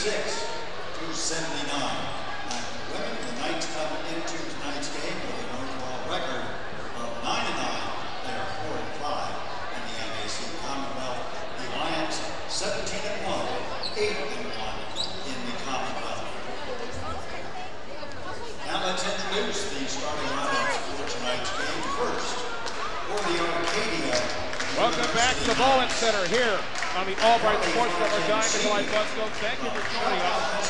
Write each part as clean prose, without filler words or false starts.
76-79. Women, the Knights come into tonight's game with an overall record of 9-9. They are 4-5 in the MAC Commonwealth. The Lions 17-1, 8-1 in the Commonwealth. Now let's introduce the starting lineups for tonight's game. First, for the Arcadia. Welcome back to the Bowling Center here on the Albright Sports Network. I'm Nikolai Busko. Thank you for joining us.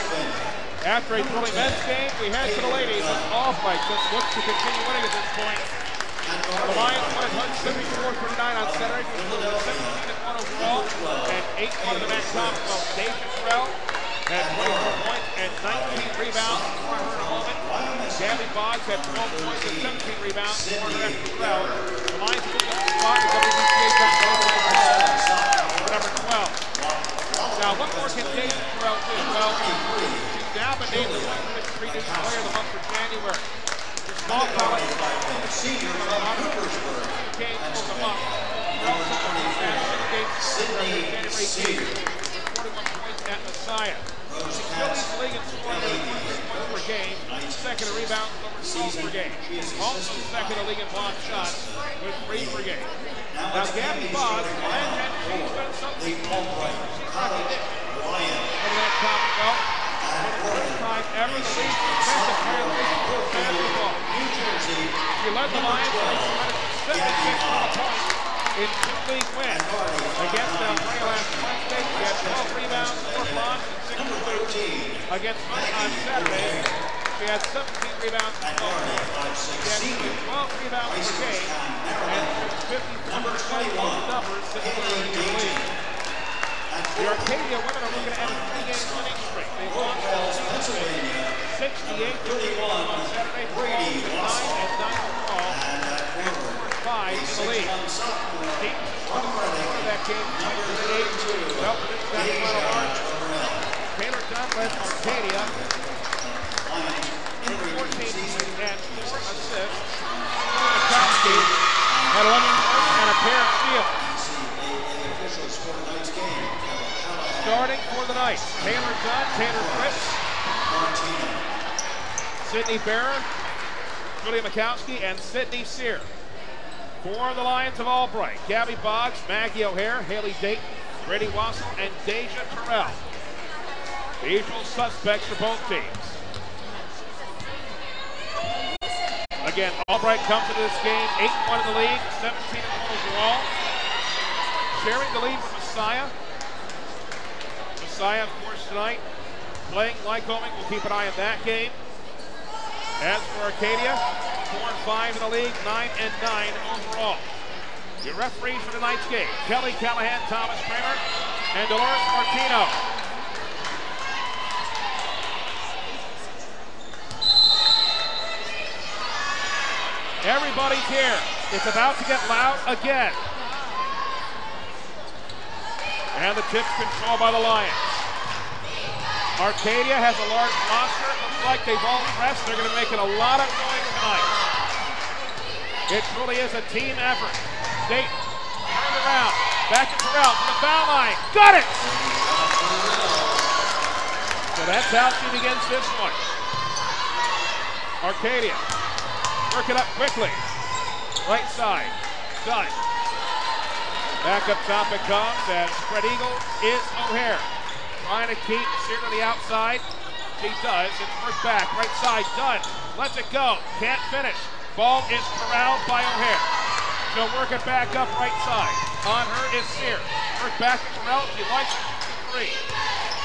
After a thrilling men's game, we head to the ladies as Albright just looks to continue winning at this point. The Lions won at 174-39 on Saturday, which was 17-1 overall and 8-1 in the MAC Commonwealth. Deja Terrell had 24 points and 19 rebounds for her in a moment. Gabby Boggs had 12 points and 17 rebounds for her after Terrell. The Lions moved up the spot to WBB number 12. Now, what more can Deja Terrell do? Well, she's now been named the Women's Region Player of the Month for January. The small college senior from Coopersburg games for the month. Terrell took the national games January 8th, 41 points at Messiah. She still leads the league in scoring over 26 points per game, second in rebounds over 12 per game. Also second in league in block shots with 3 per game. Now Gabby Boggs, she's done something she's recognized over that Commonwealth. For the first time ever, the league's defensive player of the league for basketball. She led the Lions to 76 points in 2 league wins. Against Albright last Wednesday, she had 12 rebounds, 4 blocks, and 6 points. Against Monday on Saturday, she had 17 rebounds and 12 points. She had 12 rebounds per game and 54% numbers since the league. The Arcadia women are looking at a 3-game winning streak. They lost 68-31 on Saturday, 9-9 overall, and 4-5 in the league. Deep won of that game, 9-8. Well, this is that final march. Taylor Dunn led Arcadia with 14 points and 4 assists. Mikowski had 11 points and a pair of steals. Starting for the Knights, Taylor Dunn, Taylor Fritz, Sydney Barron, Julia Mikowski, and Sydney Sear. For the Lions of Albright, Gabby Boggs, Maggie O'Hare, Haley Dayton, Brady Wassel, and Deja Terrell. The usual suspects for both teams. Again, Albright comes into this game 8-1 in the league, 17-1 overall. Sharing the lead with Messiah. Messiah, of course, tonight playing Lycoming. We'll keep an eye on that game. As for Arcadia, 4-5 in the league, 9-9 overall. Your referees for tonight's game: Kelly Callahan, Thomas Kramer, and Dolores Martino. Everybody's here. It's about to get loud again. And the tip's controlled by the Lions. Arcadia has a large roster. Looks like they've all pressed. They're going to be making a lot of noise tonight. It truly is a team effort. Dayton turned around. Back to Terrell from the foul line. Got it! So that's how she begins this one. Arcadia. Work it up quickly. Right side. Dunn. Back up top it comes as Spread Eagle is O'Hare. Trying to keep Sear to the outside. She does. It's worked back. Right side. Dunn. Lets it go. Can't finish. Ball is corralled by O'Hare. She'll work it back up right side. On her is Sear. Work back to Terrell. She likes it. 3.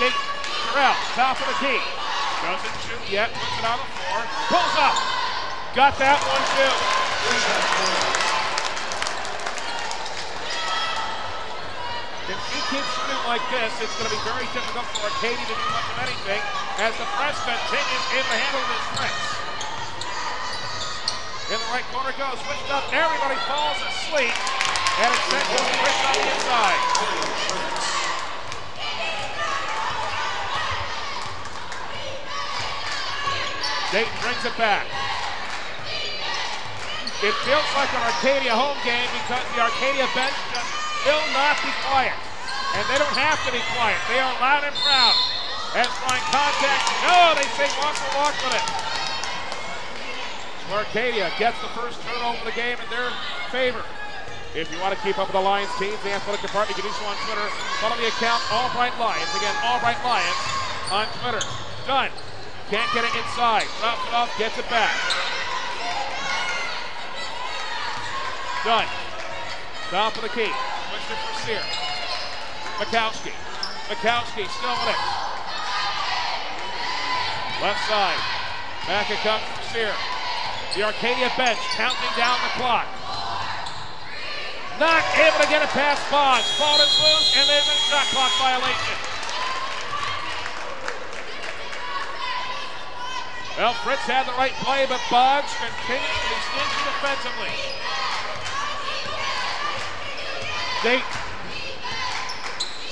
Dayton. Terrell. Top of the key. Doesn't shoot yet. Puts it on the floor. Pulls up. Got that one too. If she keeps shooting like this, it's going to be very difficult for Arcadia to do much of anything as the press continues in the handle of this Fritz. In the right corner goes, switched up, everybody falls asleep, and it's sent to Fritz on the inside. Dayton brings it back. It feels like an Arcadia home game because the Arcadia bench just will not be quiet. And they don't have to be quiet. They are loud and proud. As trying contact. No, they say Wassel walked with it. So Arcadia gets the first turnover of the game in their favor. If you want to keep up with the Lions teams, the athletic department, you can do so on Twitter. Follow the account Albright Lions. Again, Albright Lions on Twitter. Done. Can't get it inside. Drops it off, gets it back. Done. Top of the key. Switched it for Sear. Mikowski. Mikowski still with it. Left side. Back it comes for Sear. The Arcadia bench counting down the clock. Not able to get it past Boggs. Ball is loose, and there's a shot clock violation. Well, Fritz had the right play, but Boggs continues to be stingy defensively. Dayton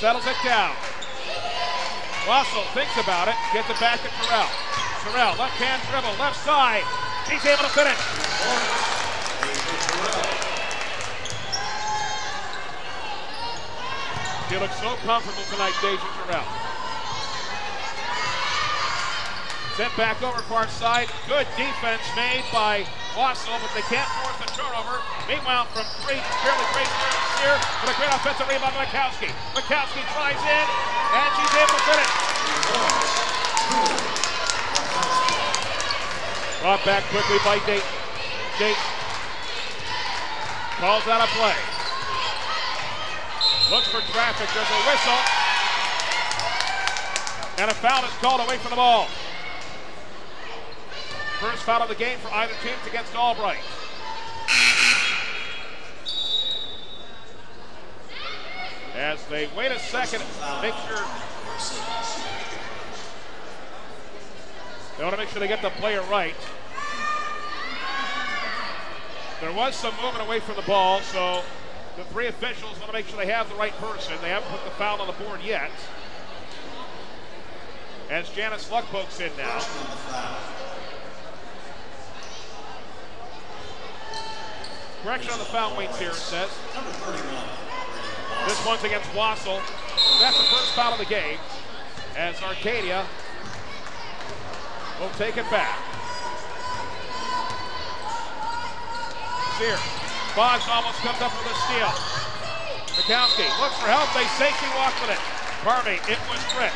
settles it down. Wassel thinks about it, gets it back to Terrell. Terrell, left-hand dribble, left side. He's able to finish. He looks so comfortable tonight, Deja Terrell. Sent back over far side. Good defense made by Wassel, but they can't force the turnover. Meanwhile, from three, fairly crazy here, but a great offensive rebound by Mikowski. Mikowski tries in, and she's able to finish. Brought back quickly by Dayton. Dayton calls out a play. Looks for traffic. There's a whistle. And a foul is called away from the ball. First foul of the game for either team against Albright. As they wait a second, make sure they want to make sure they get the player right. There was some movement away from the ball, so the three officials want to make sure they have the right person. They haven't put the foul on the board yet. As Janice Luckboak's in now. Correction on the foul weights here, it says. This one's against Wassel. That's the first foul of the game. As Arcadia will take it back. Sear. Boggs almost comes up with a steal. Mikowski looks for help. They say she walked with it. Pardon me, it was Fritz.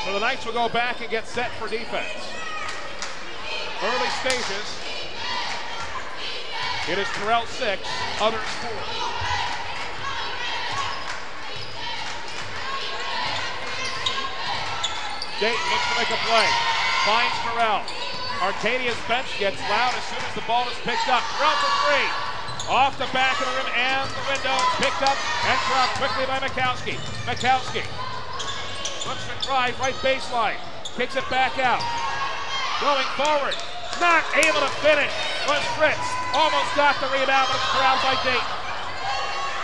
So the Knights will go back and get set for defense. Early stages. It is Terrell 6, others 4. Dayton looks to make a play. Finds Terrell. Arcadia's bench gets loud as soon as the ball is picked up. Terrell for three. Off the back of the rim and the window. Picked up and dropped quickly by Mikowski. Mikowski looks to drive right baseline. Kicks it back out. Going forward. Not able to finish was Fritz. Almost got the rebound, but it's corralled by Dayton.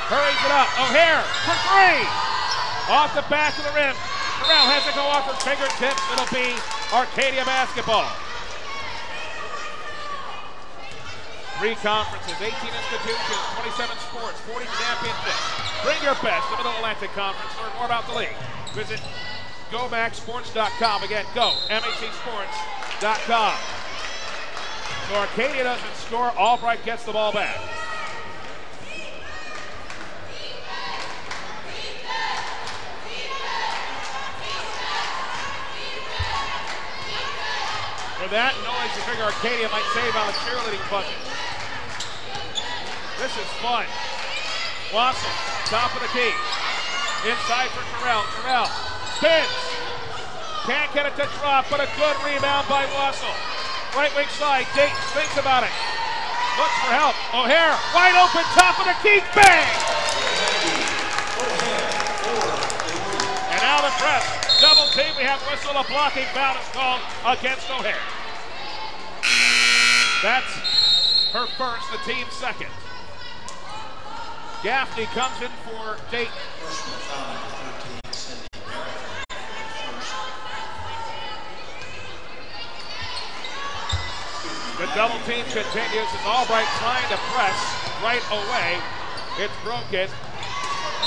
Hurries it up. O'Hare for three. Off the back of the rim. Terrell has to go off her fingertips. It'll be Arcadia basketball. 3 conferences, 18 institutions, 27 sports, 40 championships. Bring your best to Middle-Atlantic Conference. Learn more about the league. Visit GoMaxSports.com. Again, go, MACSports.com. So Arcadia doesn't score. Albright gets the ball back. For that noise, you figure Arcadia might save on the cheerleading budget. This is fun. Wassel, top of the key. Inside for Terrell. Terrell spins. Can't get it to drop, but a good rebound by Wassel. Right wing side, Dayton thinks about it. Looks for help. O'Hare, wide open, top of the key, bang! And now the press. Double team, we have whistle, a blocking foul is called against O'Hare. That's her first, the team's second. Gaffney comes in for Dayton. The double team continues as Albright trying to press right away. It's broken.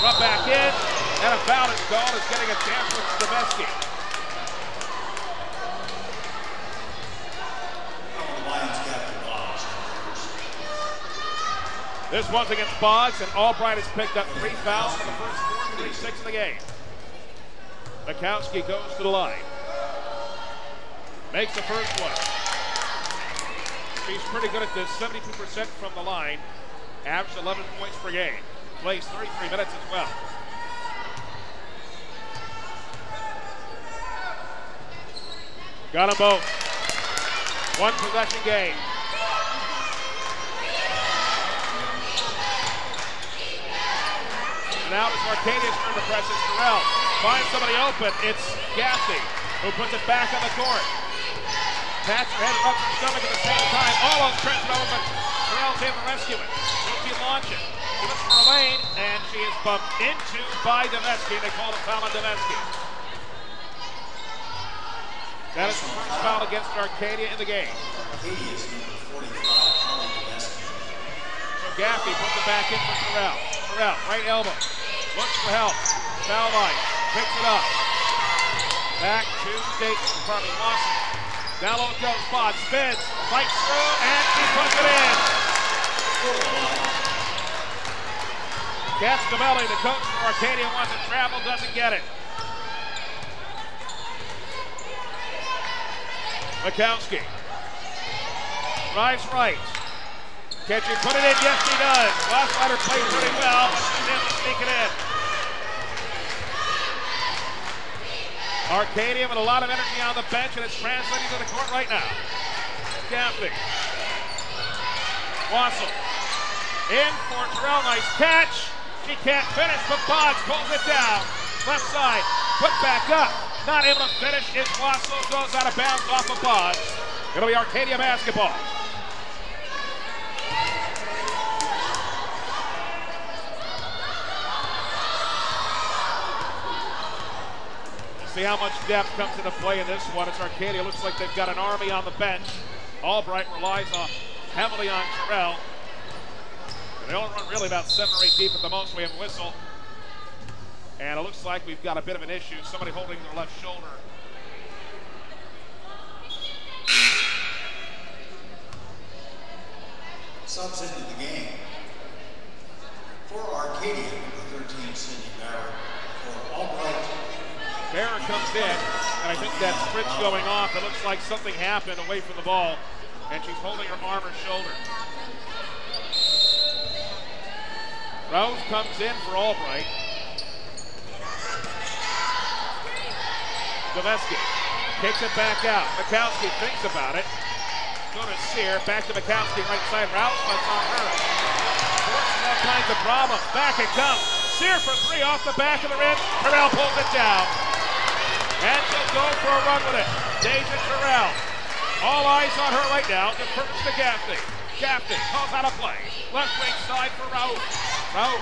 Run back in. And a foul is called. Is getting a chance with Staveski. This one's against Boggs, and Albright has picked up 3 fouls in the first 4:36 of the game. Mikowski goes to the line. Makes the first one. She's pretty good at this, 72% from the line. Averaged 11 points per game. Plays 33 minutes as well. Got them both. 1 possession game. Now it's Arcadia's turn to press. It's Terrell. Finds somebody open. It's Gaffney who puts it back on the court. Pats her head, rubs her stomach at the same time. Almost turns it over, but Terrell's able to rescue it. Rookie launch it. She looks for a lane, and she is bumped into by Deveski. They call a foul on Deveski. That is the first foul against Arcadia in the game. Arcadia's number 45, Holly Deveski. So Gaffney puts it back in for Terrell. Terrell, right elbow. Looks for help. Foul line. Picks it up. Back to State in front of Watson. Down low it goes. Boggs spins. Fights through. And he puts it in. Cascavelli, the coach for Arcadia, wants to travel. Doesn't get it. Mikowski. Drives right. Can she put it in? Yes, she does. Rossleiter played pretty well, but she's able to sneak it in. Arcadia with a lot of energy on the bench, and it's translating to the court right now. Gaffney. Wassel. In for Terrell. Nice catch. She can't finish, but Boggs pulls it down. Left side. Put back up. Not able to finish. Is Wassel. Goes out of bounds off of Boggs. It'll be Arcadia basketball. See how much depth comes into play in this one. It's Arcadia. Looks like they've got an army on the bench. Albright relies heavily on Terrell. And they only run really about 7 or 8 deep at the most. We have Whistle. And it looks like we've got a bit of an issue. Somebody holding their left shoulder. Subs into the game. For Arcadia, number 13, Cindy Barrett. For Albright. Barrett comes in, and I think that sprint's going off. It looks like something happened away from the ball, and she's holding her arm or shoulder. Rose comes in for Albright. Deveski kicks it back out. Mikowski thinks about it. Go to Sear, back to Mikowski, right side. Rouse, that's on her. Forcing all kinds of problems. Back it comes. Sear for 3 off the back of the rim. Terrell pulls it down. And she'll go for a run with it. Deja Terrell. All eyes on her right now. Defers to Gaffney. Gaffney calls out a play. Left wing side for Raouf. Raouf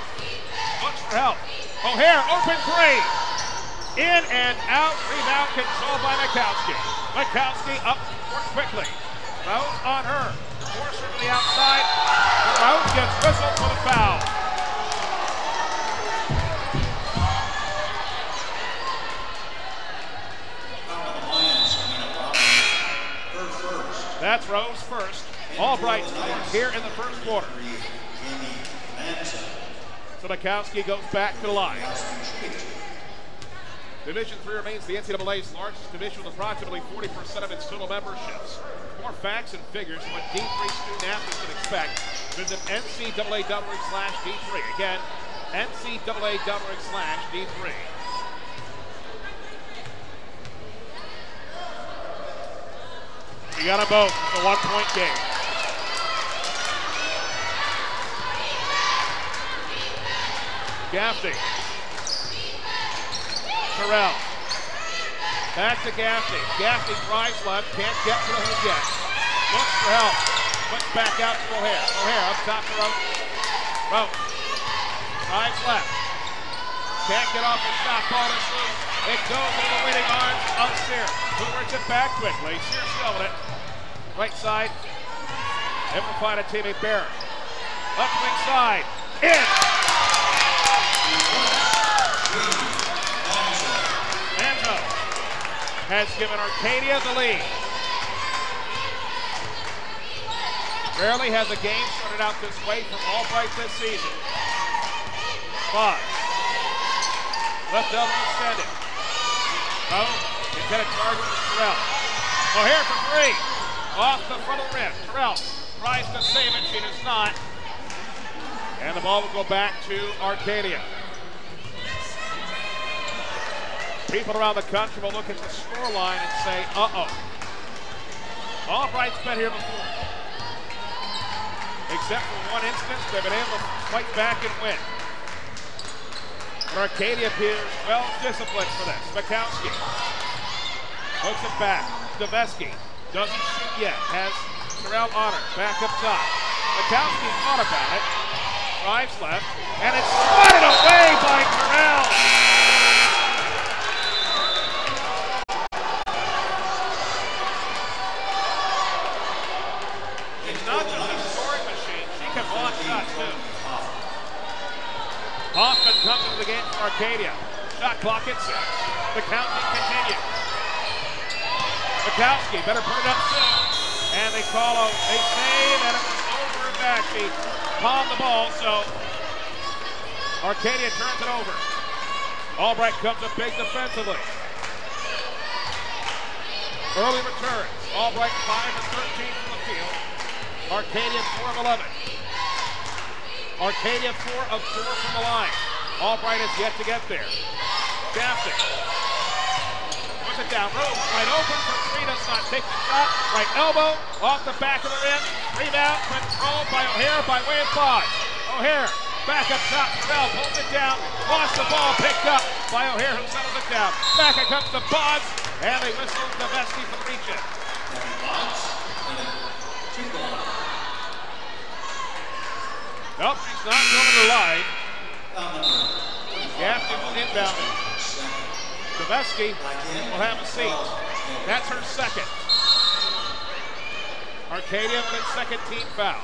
looks for help. O'Hare, open 3. In and out. Rebound controlled by Mikowski. Mikowski up more quickly. Raouf on her. Force her to the outside. Raouf gets whistled for the foul. That's Rose first. Albright scores here in the first quarter. So Mikowski goes back to the line. Division III remains the NCAA's largest division with approximately 40% of its total memberships. For more facts and figures on what D3 student athletes can expect, visit ncaa.org/D3. Again, ncaa.org/D3. You got them both. It's a 1-point game. Gaffney. Terrell. Back to Gaffney. Gaffney drives left. Can't get to the hoop yet. Looks for help. Puts back out to O'Hare. O'Hare up top to Roach. Roach. Drives left. Can't get off the shot. Ball is loose. It goes into the waiting arms of Sear, who works it back quickly. Sear still with it. Right side. Able to find a teammate Barrett. Left wing side. In! has given Arcadia the lead. Rarely has a game started out this way from Albright this season. But left elbow extended. Oh, intended target was Terrell. O'Hare for three. Off the front of the rim. Terrell tries to save it. She does not. And the ball will go back to Arcadia. People around the country will look at the scoreline and say, uh-oh. Albright's been here before. Except for one instance, they've been able to fight back and win. But Arcadia appears well disciplined for this. Mikowski hooks it back. Staveski doesn't shoot yet. Has Terrell on her. Back up top. Mikowski thought about it. Drives left. And it's swatted away by Terrell. She's not just a scoring machine. She can block shots too. Hoffman comes into the game for Arcadia. Shot clock at 6. The counting continues. Mikowski better put it up soon. And they say that it was over and back. She palmed the ball, so Arcadia turns it over. Albright comes up big defensively. Early returns. Albright 5 of 13 from the field. Arcadia 4 of 11. Arcadia 4 of 4 from the line. Albright has yet to get there. Gaffney puts it down. Rose wide open for 3. Does not take the shot. Right elbow off the back of the rim. Rebound controlled by O'Hare by way of pause. O'Hare back up top. Terrell pulls it down. Lost the ball. Picked up by O'Hare who settles it down. Back it comes to Boggs. And they whistle Staveski for the reach-in. Nope, she's not going to the line. Gaffney will inbound it. Staveski will have a seat. That's her second. Arcadia with its second team foul.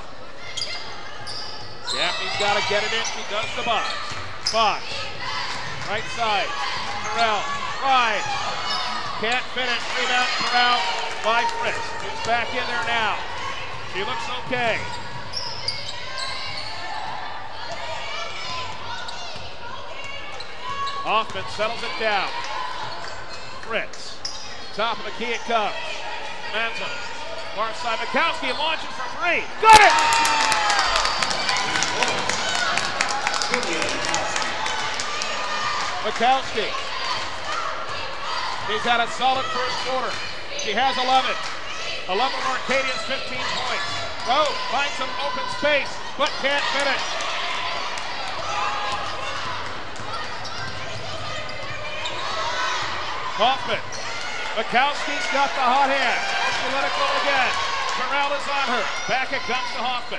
Gaffney's got to get it in. She does the box. Fox, right side. Terrell, right. Can't finish. Rebound, Terrell by Fritz. Who's back in there now. She looks okay. Hoffman settles it down. Fritz. Top of the key it comes. Manzo. Far side. Mikowski launches for 3. Got it! Mikowski. He's had a solid first quarter. She has 11. 11 of Arcadia's 15 points. Rowe finds some open space, but can't finish. Hoffman. Mikowski's got the hot hand. She let it go again. Terrell is on her. Back it comes to Hoffman.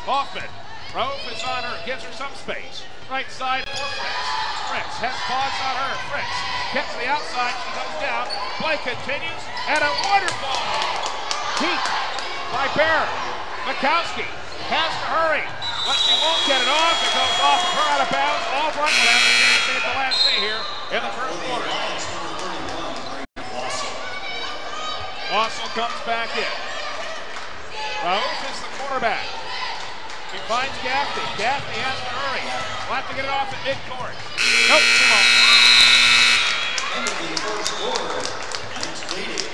Hoffman. Rove is on her. Gives her some space. Right side for Fritz. Fritz has Boggs on her. Fritz gets to the outside. She goes down. Play continues. And a wonderful heat by Bear. Mikowski has to hurry. But she won't get it off. It goes off of her out of bounds. Albright will have the chance to get the last say here in the first quarter. Wassel comes back in. Rose is the quarterback. He finds Gaffney. Gaffney has to hurry. We'll have to get it off at midcourt. Nope, come on. End of the first quarter. Knights leading.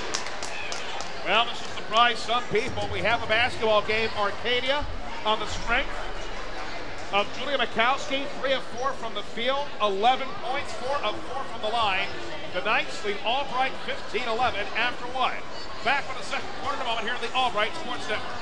Well, this will surprise some people. We have a basketball game. Arcadia on the strength of Julia Mikowski. 3 of 4 from the field. 11 points. 4 of 4 from the line. The Knights lead Albright 15-11 after 1. Back for the second quarter in a moment here on the Albright Sports Network.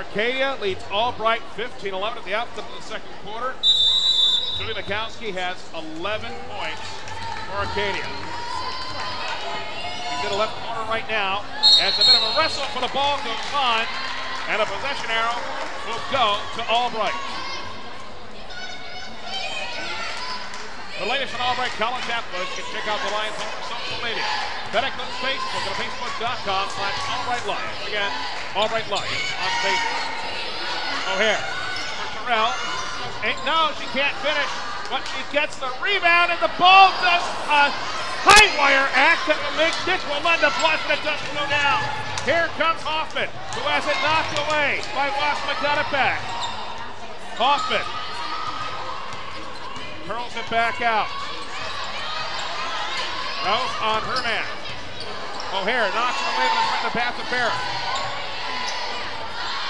Arcadia leads Albright 15-11 at the outset of the second quarter. Julie Mikowski has 11 points for Arcadia. He's in the left corner right now as a bit of a wrestle for the ball goes on, and a possession arrow will go to Albright. The latest on Albright College athletics, you can check out the Lions on social media. That includes Facebook at facebook.com/AlbrightLions. Again, Albright Lions on Facebook. O'Hare for Terrell. No, she can't finish, but she gets the rebound, and the ball does a high wire act that will make Dick Walenda blush, and it doesn't go down. Here comes Hoffman, who has it knocked away by Wasma, got it back. Hoffman curls it back out. Rose on her man. O'Hare knocks it away from the path to Barrett.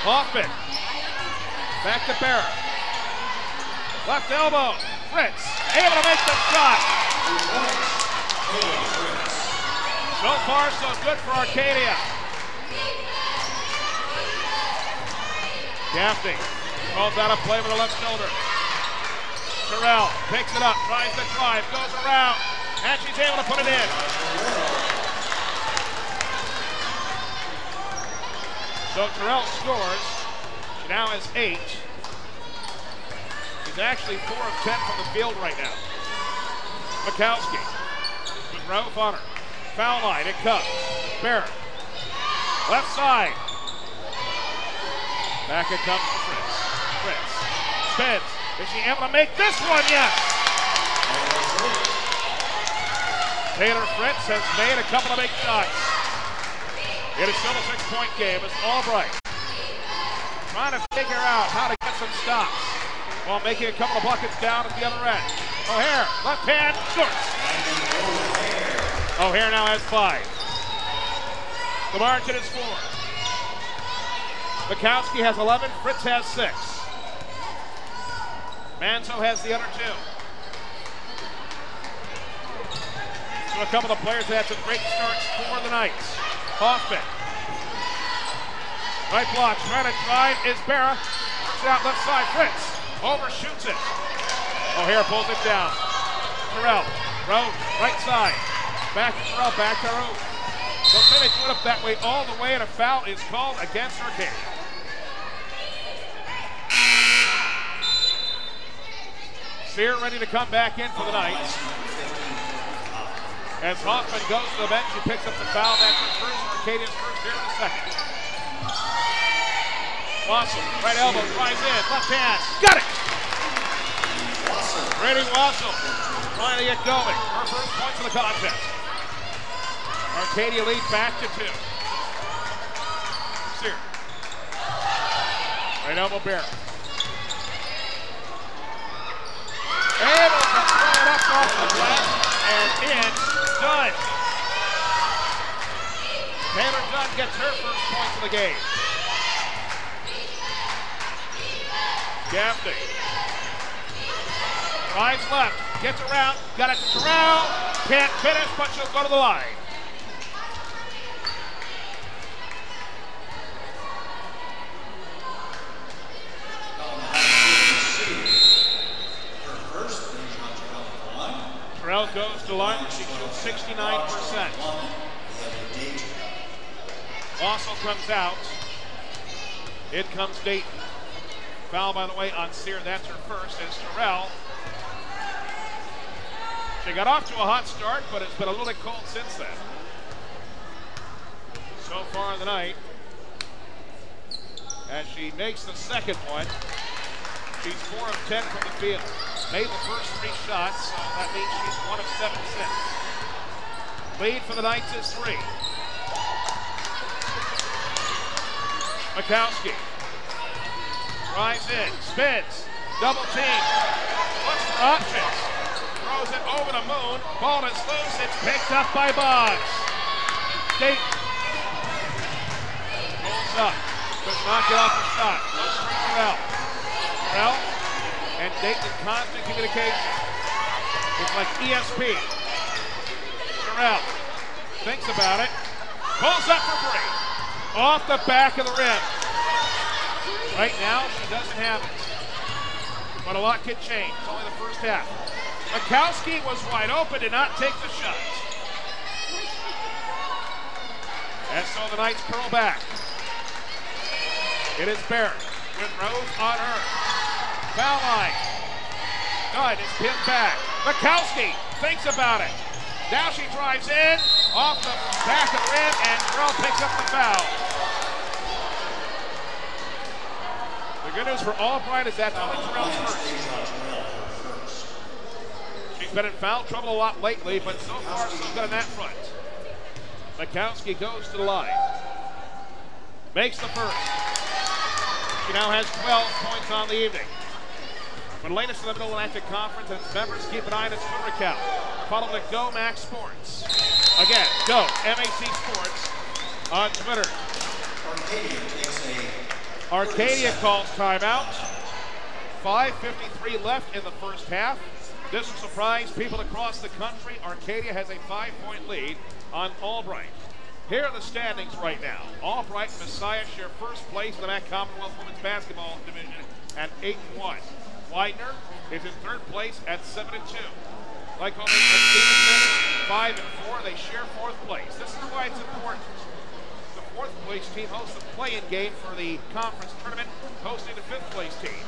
Hoffman. Back to Barrett. Left elbow. Fritz able to make the shot. So far, so good for Arcadia. Gaffney calls out a play with the left shoulder. Terrell picks it up, tries to drive, goes around, and she's able to put it in. So Terrell scores. She now has 8. She's actually 4 of 10 from the field right now. Mikowski with Rove on her. Foul line, it comes. Barrett. Left side. Back it comes to Fritz. Fritz spins. Is she able to make this one? Yes! Taylor Fritz has made a couple of big shots. It is still a 6-point game as Albright trying to figure out how to get some stops while making a couple of buckets down at the other end. O'Hare, left hand, shorts. O'Hare now has 5. The margin is 4. Mikowski has 11, Fritz has 6. Manzo has the other 2. So a couple of players that had some great starts for the Knights. Hoffman. Right block, trying to drive is Barra. Works it out left side, Fritz. Overshoots it. O'Hare pulls it down. Terrell, Rose, right side. Back to Terrell, back to Rose. So finish went up that way all the way, and a foul is called against Arcadia. Sear ready to come back in for the Knights. As Hoffman goes to the bench, he picks up the foul. That's his first, Arcadia's first here in the second. Wassel, right elbow, drives in, left hand, got it! Brady Wassel trying to get going. Her first points of the contest. Arcadia lead back to 2. Sear. Right elbow, Barrett. Able to throw it up off the glass and in. Dunn. Taylor Dunn gets her first points of the game. Gaffney. Drives left, gets around, got it to Terrell. Can't finish, but she'll go to the line. Terrell goes to line, she shoots 69%. Wassel comes out. In comes Dayton. Foul, by the way, on Sear. That's her first as Terrell. She got off to a hot start, but it's been a little bit cold since then. So far in the night, as she makes the second one, she's 4 of 10 from the field. Made the first 3 shots, so that means she's 1 of 7 since. Lead for the Knights is 3. Mikowski drives in, spins, double team, looks for options, throws it over the moon, ball is loose, it's picked up by Boggs. Dayton pulls up, does not get off the shot, looks for Terrell. Terrell and Dayton in constant communication. It's like ESP. Terrell thinks about it, pulls up for 3, off the back of the rim. Right now, she doesn't have it. But a lot can change. It's only the first half. Mikowski was wide open, did not take the shot. And so the Knights curl back. It is Barrett with Rose on her. Foul line. Dunn is pinned back. Mikowski thinks about it. Now she drives in, off the back of the rim, and Terrell picks up the foul. The good news for Albright is that's only Terrell's first. She's been in foul trouble a lot lately, but so far so good on that front. Mikowski goes to the line. Makes the first. She now has 12 points on the evening. For the latest in the Mid-Atlantic Conference, and its members, keep an eye on its Twitter account. Follow the Go Max Sports. Again, Go MAC Sports on Twitter. Arcadia calls timeout. 5:53 left in the first half. This will surprise people across the country. Arcadia has a 5-point lead on Albright. Here are the standings right now. Albright and Messiah share first place in the MAC Commonwealth Women's Basketball Division at 8-1. Widener is in third place at 7-2. Lycoming and Stevenson, 5-4. They share fourth place. This is why it's important. The fourth place team hosts the play-in game for the conference tournament, hosting the fifth place team.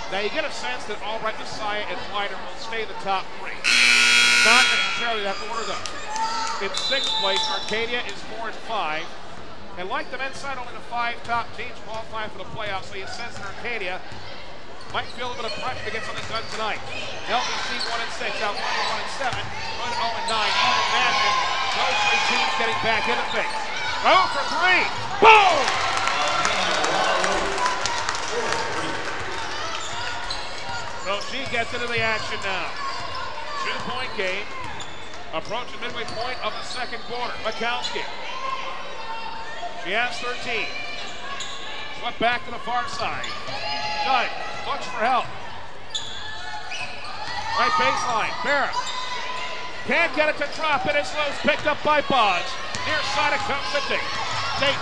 Now you get a sense that Albright, Messiah, and Widener will stay in the top three. Not necessarily that order though. In sixth place, Arcadia is 4-5. And like the men's side, only the 5 top teams qualify for the playoffs, so you sense that Arcadia might feel a bit of pressure to get something done tonight. LBC 1-6, Albright 1-7, Hood 0-9. All imagine those three teams getting back into things. Oh, for three! Boom! So she gets into the action now. 2-point game. Approaching midway point of the second quarter. Mikowski. She has 13. Swept back to the far side. Dunn looks for help. Right baseline. Barrett. Can't get it to drop. It is loose. Picked up by Boggs. Near side of Coach City. Dayton.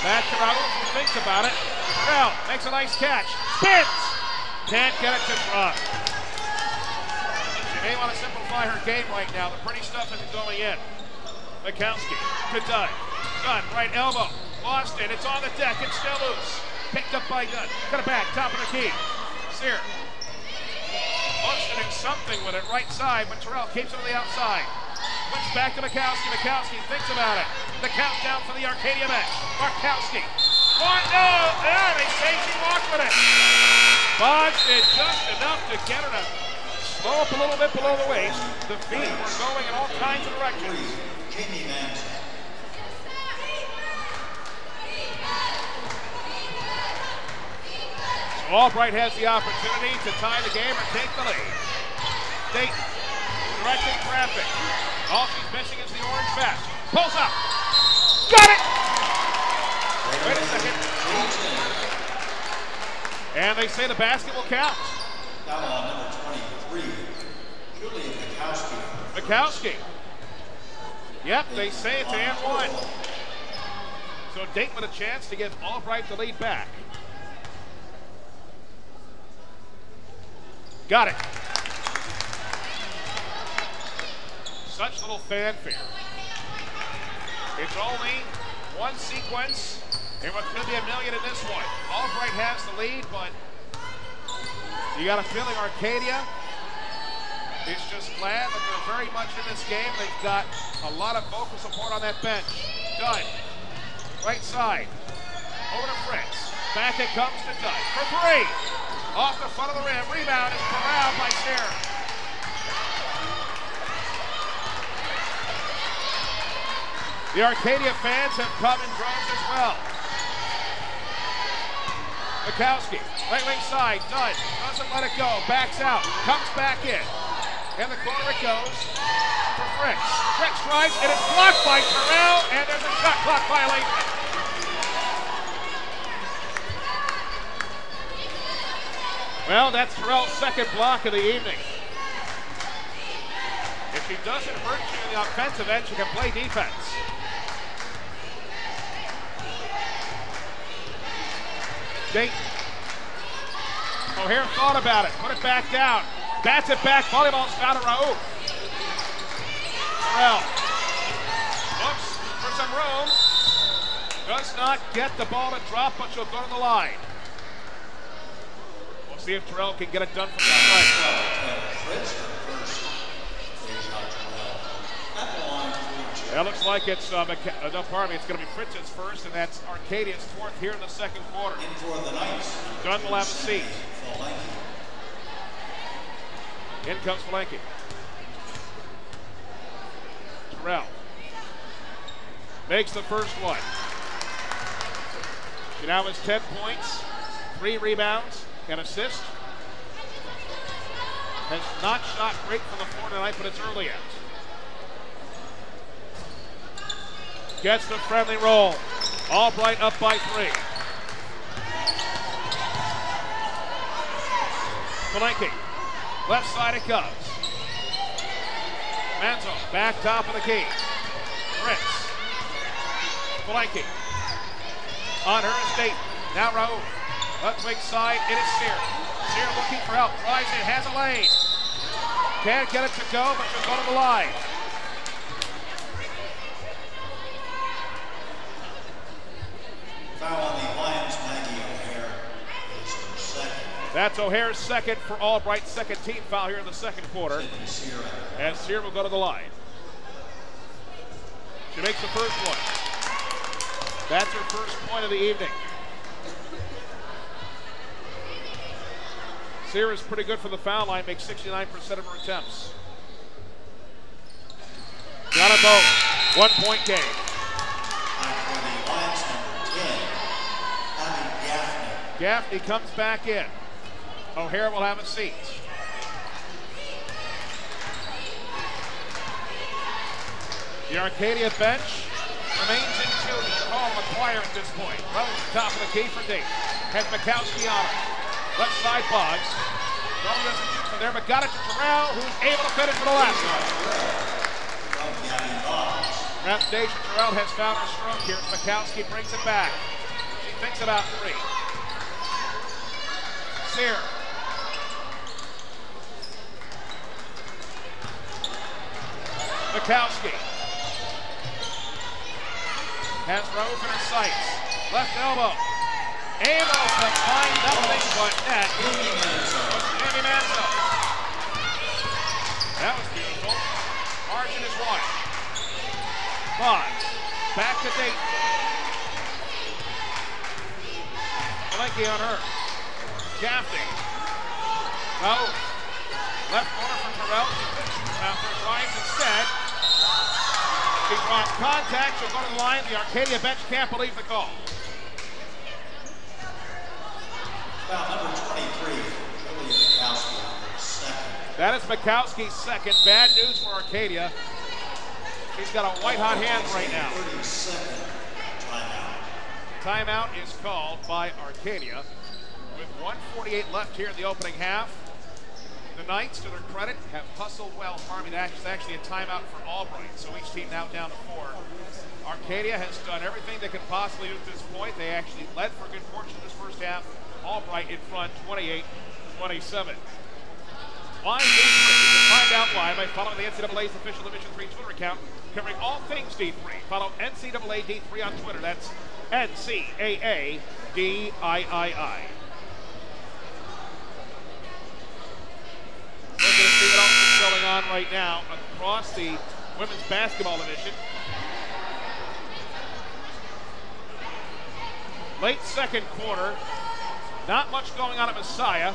Back to Raul who thinks about it. Terrell makes a nice catch. Spins. Can't get it to drop. She may want to simplify her game right now. The pretty stuff isn't going in. Mikowski to Dunn. Dunn, right elbow. Lost it. It's on the deck. It's still loose. Picked up by Dunn. Got it back. Top of the key. Sear. Motioning something with it right side, but Terrell keeps it on the outside. Switch back to Mikowski. Mikowski thinks about it. The countdown for the Arcadia bench. Markowski. One, no! Yeah, they say she walked with it. Boggs did just enough to get her to slow up a little bit below the waist. The feet were going in all kinds of directions. So Albright has the opportunity to tie the game or take the lead. Dayton directing traffic. All she's missing is the orange vest. Pulls up. Got it! Wait a second. And they say the basket will count. Foul on number 23, Julia Mikowski. Mikowski. Yep, they say it's and one. So Dayton with a chance to give Albright the lead back. Got it. Such little fanfare. It's only one sequence in what could be a million in this one. Albright has the lead, but you got a feeling Arcadia is just glad that they're very much in this game. They've got a lot of vocal support on that bench. Dunn, right side, over to Fritz. Back it comes to Dunn for three. Off the front of the rim, rebound is corralled by Sarah. The Arcadia fans have come in droves as well. Mikowski, right wing side, Dunn, doesn't let it go, backs out, comes back in. In the corner it goes for Fritz. Fritz drives, and it's blocked by Terrell, and there's a shot clock violation. Well, that's Terrell's second block of the evening. If she doesn't hurt you in the offensive end, she can play defense. Dayton. O'Hare thought about it, put it back down. Bats it back, volleyball's found to Raouf. Terrell looks for some room. Does not get the ball to drop, but she'll go to the line. We'll see if Terrell can get it done from that right. That looks like it's, no, pardon me, it's going to be Fritz's first, and that's Arcadia's fourth here in the second quarter. Dunn will have a seat. In comes Palenque. Terrell makes the first one. She now has 10 points, 3 rebounds, and assist. Has not shot great from the floor tonight, but it's early out. Gets the friendly roll. Albright up by 3. Palenque, left side it comes. Manzo, back top of the key. Fritz. Palenque. On her estate. Now Raouf. Left wing side, it is Sear. Sear looking for help. Tries it, has a lane. Can't get it to go, but she'll go to the line. Foul on the Lions, Maggie O'Hare is her second. That's O'Hare's second for Albright's second team foul here in the second quarter. As Sear will go to the line. She makes the first one. That's her first point of the evening. Sear is pretty good for the foul line, makes 69% of her attempts. Got a boat. 1 point game. Gaffney comes back in. O'Hare will have a seat. The Arcadia bench remains in tune. The call required at this point. Right at the top of the key for Dayton. Has Mikowski on her. Left side Boggs. Ball doesn't shoot from there, but got it to Terrell, who's able to finish for the last one. Rep Station, Terrell has found her stroke here. Mikowski brings it back. She thinks about 3. Sear. Mikowski. Has Raouf in her sights. Left elbow. Able to find nothing but net. Amy Manzo. That was beautiful. Margin is 1. Boggs. Back to Dayton. Palenque on her. Gaffney. Raouf. Left corner from Terrell. Mounther tries instead. She draws contact. She'll go to the line. The Arcadia bench can't believe the call. Foul number 23, Julia Mikowski, second. That is Mikowski's second. Bad news for Arcadia. She's got a white-hot hand right now. 32nd timeout. Timeout is called by Arcadia. With 1:48 left here in the opening half. The Knights, to their credit, have hustled well. Harmony, that's actually a timeout for Albright, so each team now down to 4. Arcadia has done everything they could possibly do at this point. They actually led for a good portion of this first half. Albright in front, 28-27. Why D3? You can find out why by following the NCAA's official Division III Twitter account covering all things D3. Follow NCAA D3 on Twitter. That's NCAA DIII. We're going to see what else is going on right now across the women's basketball division. Late second quarter. Not much going on at Messiah.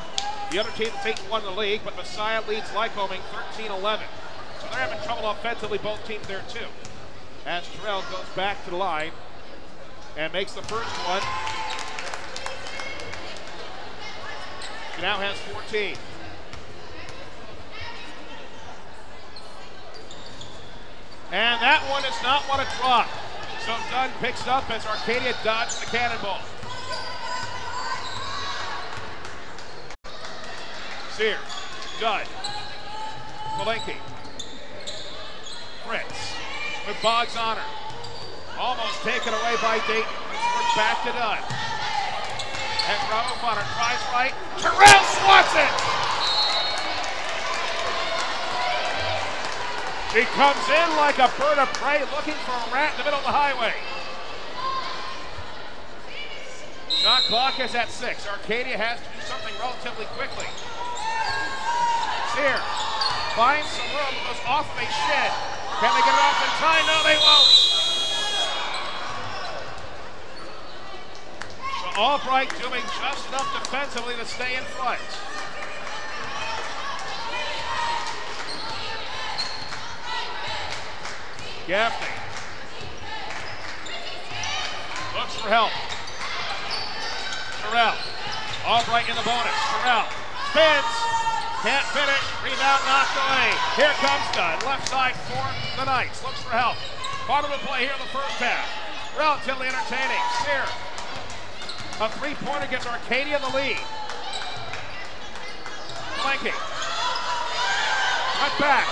The other team that's 8-1 in the league, but Messiah leads Lycoming 13-11. So they're having trouble offensively, both teams there too. As Terrell goes back to the line and makes the first one. She now has 14. And that one is not what it dropped. So Dunn picks it up as Arcadia dodged the cannonball. Sear, Dunn, Palenque, Fritz with Boggs on her. Almost taken away by Dayton. Back to Dunn. As Raouf on her tries right. Terrell swats it! She comes in like a bird of prey looking for a rat in the middle of the highway. Shot clock is at 6. Arcadia has to do something relatively quickly. Sear finds some room, goes off of a shed. Can they get it off in time? No, they won't. So Albright doing just enough defensively to stay in front. Gaffney looks for help. Terrell. Albright in the bonus. Terrell spins. Can't finish. Rebound knocked away. Here comes Dunn. Left side for the Knights. Looks for help. Bottom of the play here in the first half. Relatively entertaining. Sear. A three-pointer gives Arcadia the lead. Blanking. Cut back.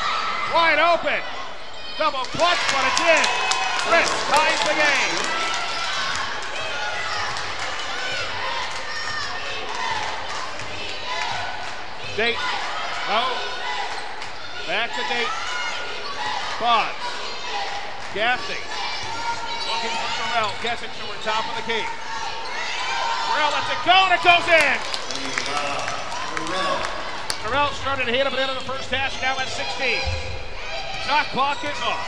Wide open. Double clutch, but it's in. Fritz ties the game. Dayton. No. Back to Dayton. Bonds. Gaffney. Looking for Terrell. Gets it to her top of the key. Terrell lets it go and it goes in. Terrell started to hit him at the end of the first half. Now at 16. Shot clock is off.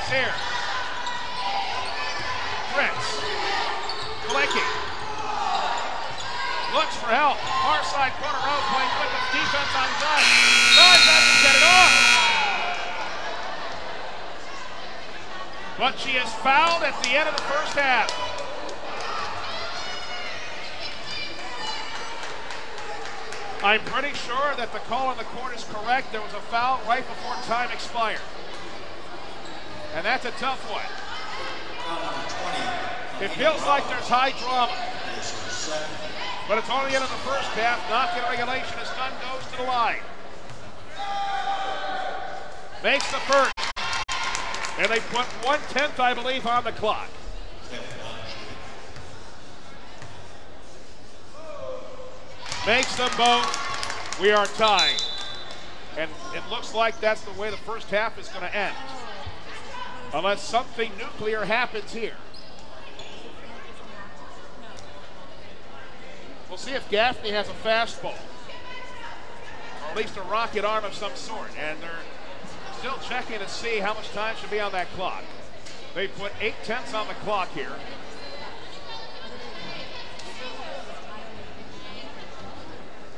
Sear. Fritz. Blinking. Looks for help. Far side corner row playing with the defense on Dunn. Dunn doesn't get it off. But she is fouled at the end of the first half. I'm pretty sure that the call on the court is correct. There was a foul right before time expired. And that's a tough one. It feels like there's high drama. But it's only the end of the first half, not in regulation as Dunn goes to the line. Makes the first. And they put 1/10, I believe, on the clock. Makes them both. We are tied. And it looks like that's the way the first half is going to end. Unless something nuclear happens here. We'll see if Gaffney has a fastball. Or at least a rocket arm of some sort. And they're still checking to see how much time should be on that clock. They put 8/10 on the clock here.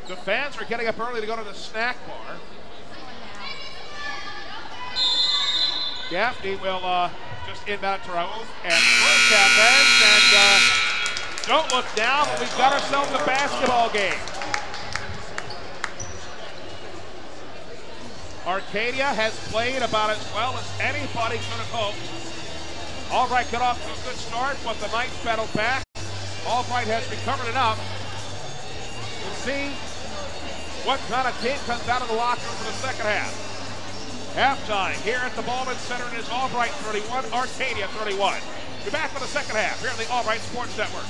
The fans are getting up early to go to the snack bar. Gaffney will just inbound to Raouf, and first half ends, and don't look now, but we've got ourselves a basketball game. Arcadia has played about as well as anybody could have hoped. Albright got off to a good start, but the Knights battled back. Albright has recovered enough. We'll see what kind of team comes out of the locker room for the second half. Halftime here at the Baldwin Center. It is Albright 31, Arcadia 31. We're back for the second half here on the Albright Sports Network.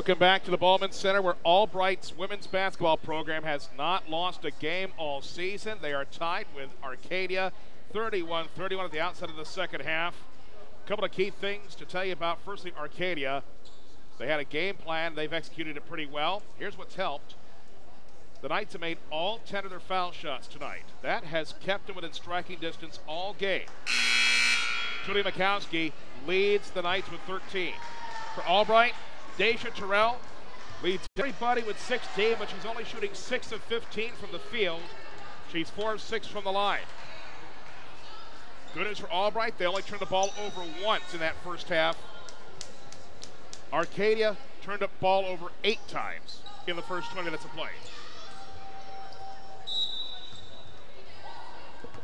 Welcome back to the Ballman Center, where Albright's women's basketball program has not lost a game all season. They are tied with Arcadia, 31-31 at the outset of the second half. A couple of key things to tell you about. Firstly, Arcadia. They had a game plan. They've executed it pretty well. Here's what's helped. The Knights have made all 10 of their foul shots tonight. That has kept them within striking distance all game. Julie Mikowski leads the Knights with 13. For Albright, Deja Terrell leads everybody with 16, but she's only shooting 6 of 15 from the field. She's 4 of 6 from the line. Good news for Albright, they only turned the ball over once in that first half. Arcadia turned the ball over 8 times in the first 20 minutes of play.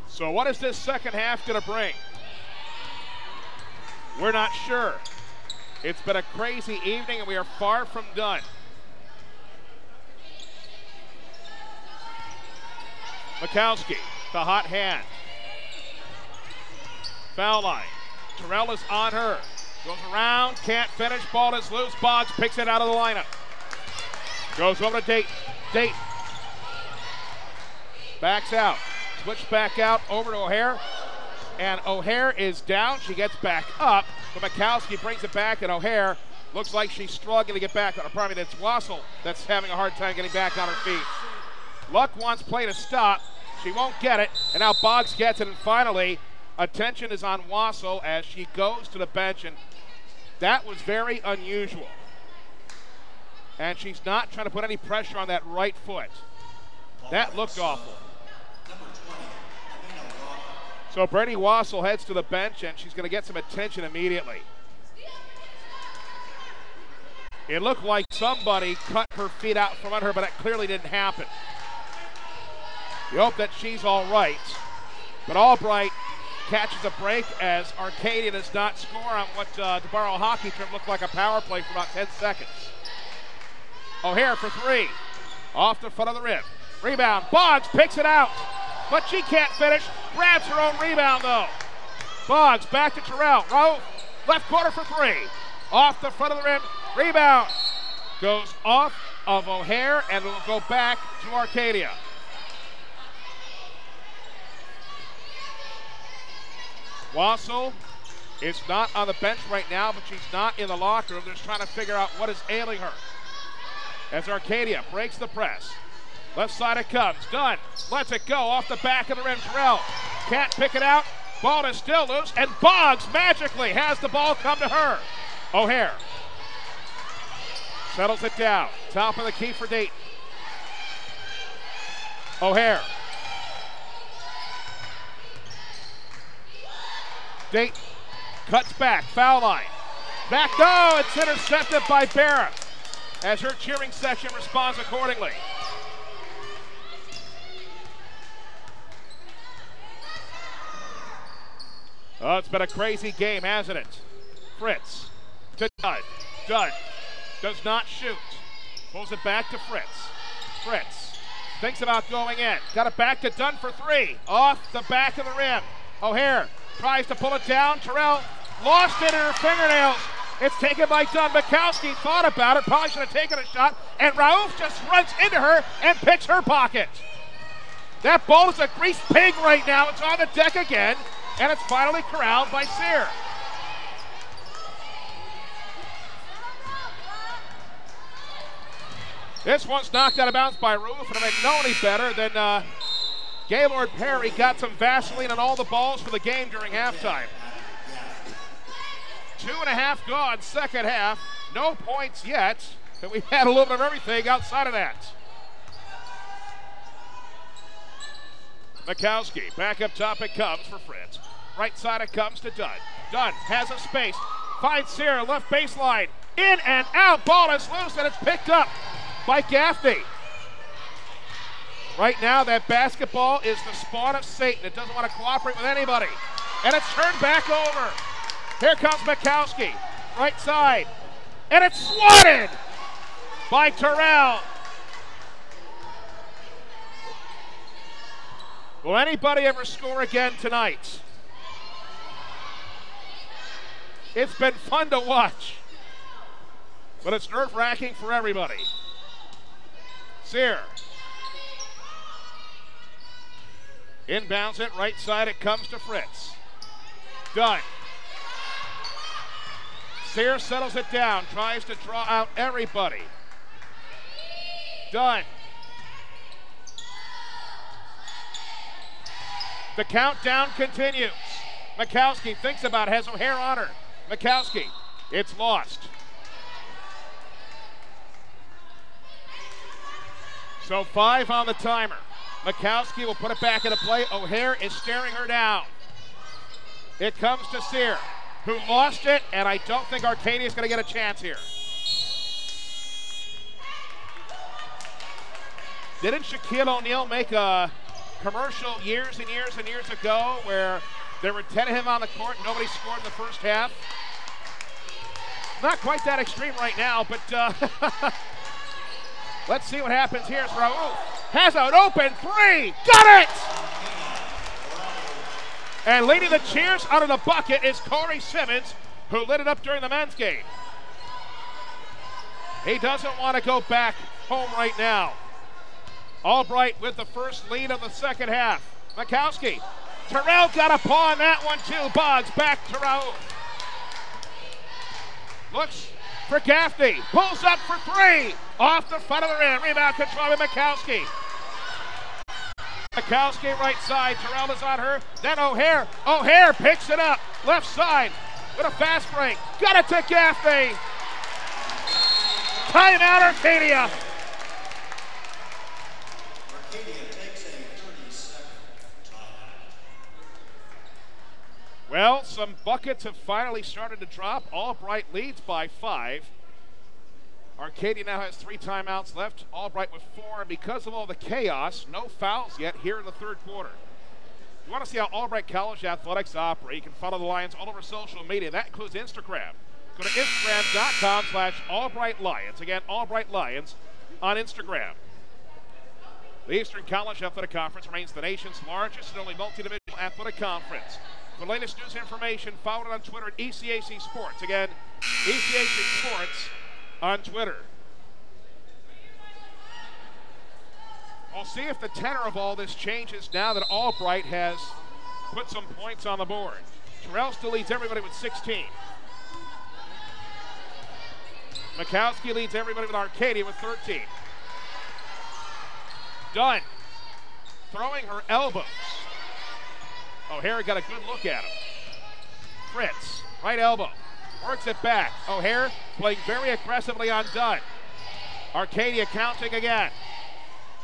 So what is this second half going to bring? We're not sure. It's been a crazy evening, and we are far from done. Mikowski, the hot hand. Foul line. Terrell is on her. Goes around, can't finish, ball is loose. Boggs picks it out of the lineup. Goes over to Dayton. Dayton. Backs out. Switch back out over to O'Hare. And O'Hare is down. She gets back up. But Mikowski brings it back, and O'Hare looks like she's struggling to get back. Probably it's Wassel that's having a hard time getting back on her feet. Luck wants play to stop. She won't get it, and now Boggs gets it, and finally, attention is on Wassel as she goes to the bench, and that was very unusual. And she's not trying to put any pressure on that right foot. That looked awful. So Brady Wassel heads to the bench, and she's going to get some attention immediately. It looked like somebody cut her feet out from under her, but it clearly didn't happen. You hope that she's all right. But Albright catches a break as Arcadia does not score on what, to borrow a hockey term, looked like a power play for about 10 seconds. O'Hare for 3. Off the front of the rim. Rebound. Boggs picks it out, but she can't finish. Grabs her own rebound, though. Boggs back to Terrell. Rowe, left corner for 3. Off the front of the rim. Rebound. Goes off of O'Hare, and it will go back to Arcadia. Wassel is not on the bench right now, but she's not in the locker room. They're just trying to figure out what is ailing her. As Arcadia breaks the press. Left side it comes. Dunn lets it go off the back of the rim. Terrell can't pick it out. Ball is still loose, and Boggs magically has the ball come to her. O'Hare settles it down. Top of the key for Dayton. O'Hare. Dayton cuts back. Foul line. Back. No, it's intercepted by Barra as her cheering section responds accordingly. Oh, it's been a crazy game, hasn't it? Fritz to Dunn. Dunn does not shoot. Pulls it back to Fritz. Fritz thinks about going in. Got it back to Dunn for 3. Off the back of the rim. O'Hare tries to pull it down. Terrell lost it in her fingernails. It's taken by Dunn. Mikowski thought about it. Probably should have taken a shot. And Raouf just runs into her and picks her pocket. That ball is a greased pig right now. It's on the deck again. And it's finally corralled by Sear. This one's knocked out of bounds by Roof, and if I know any better than Gaylord Perry got some Vaseline on all the balls for the game during halftime. 2.5 gone, second half. No points yet, but we've had a little bit of everything outside of that. Mikowski, back up top it comes for Fritz. Right side it comes to Dunn. Dunn has a space, finds Sarah, left baseline. In and out, ball is loose, and it's picked up by Gaffney. Right now, that basketball is the spawn of Satan. It doesn't want to cooperate with anybody. And it's turned back over. Here comes Mikowski, right side. And it's swatted by Terrell. Will anybody ever score again tonight? It's been fun to watch. but it's nerve-wracking for everybody. Sear. Inbounds it, right side, it comes to Fritz. Dunn. Sear settles it down, tries to draw out everybody. Dunn. The countdown continues. Mikowski thinks about it, has O'Hare on her. Mikowski, it's lost. So 5 on the timer. Mikowski will put it back into play. O'Hare is staring her down. It comes to Sear, who lost it, and I don't think Arcadia is going to get a chance here. Didn't Shaquille O'Neal make a commercial years and years and years ago where there were 10 of him on the court, nobody scored in the first half? Not quite that extreme right now, but let's see what happens here. Raul has an open 3, got it! And leading the cheers out of the bucket is Corey Simmons, who lit it up during the men's game. He doesn't want to go back home right now. Albright with the first lead of the second half. Mikowski. Terrell got a paw on that one too. Boggs back to Raul. Looks for Gaffney. Pulls up for 3. Off the front of the rim. Rebound control by Mikowski. Mikowski right side. Terrell is on her. Then O'Hare. O'Hare picks it up. Left side with a fast break. Got it to Gaffney. Timeout Arcadia. Well, some buckets have finally started to drop. Albright leads by 5. Arcadia now has 3 timeouts left. Albright with 4. And because of all the chaos, no fouls yet here in the third quarter. If you want to see how Albright College athletics operate, you can follow the Lions all over social media. That includes Instagram. Go to Instagram.com/Albright Lions. Again, Albright Lions on Instagram. The Eastern College Athletic Conference remains the nation's largest and only multi-divisional athletic conference. For the latest news and information, follow it on Twitter at ECAC Sports. Again, ECAC Sports on Twitter. We'll see if the tenor of all this changes now that Albright has put some points on the board. Terrell still leads everybody with 16. Mikowski leads everybody with Arcadia with 13. Dunn throwing her elbows. O'Hare got a good look at him. Fritz, right elbow, works it back. O'Hare playing very aggressively on Dunn. Arcadia counting again.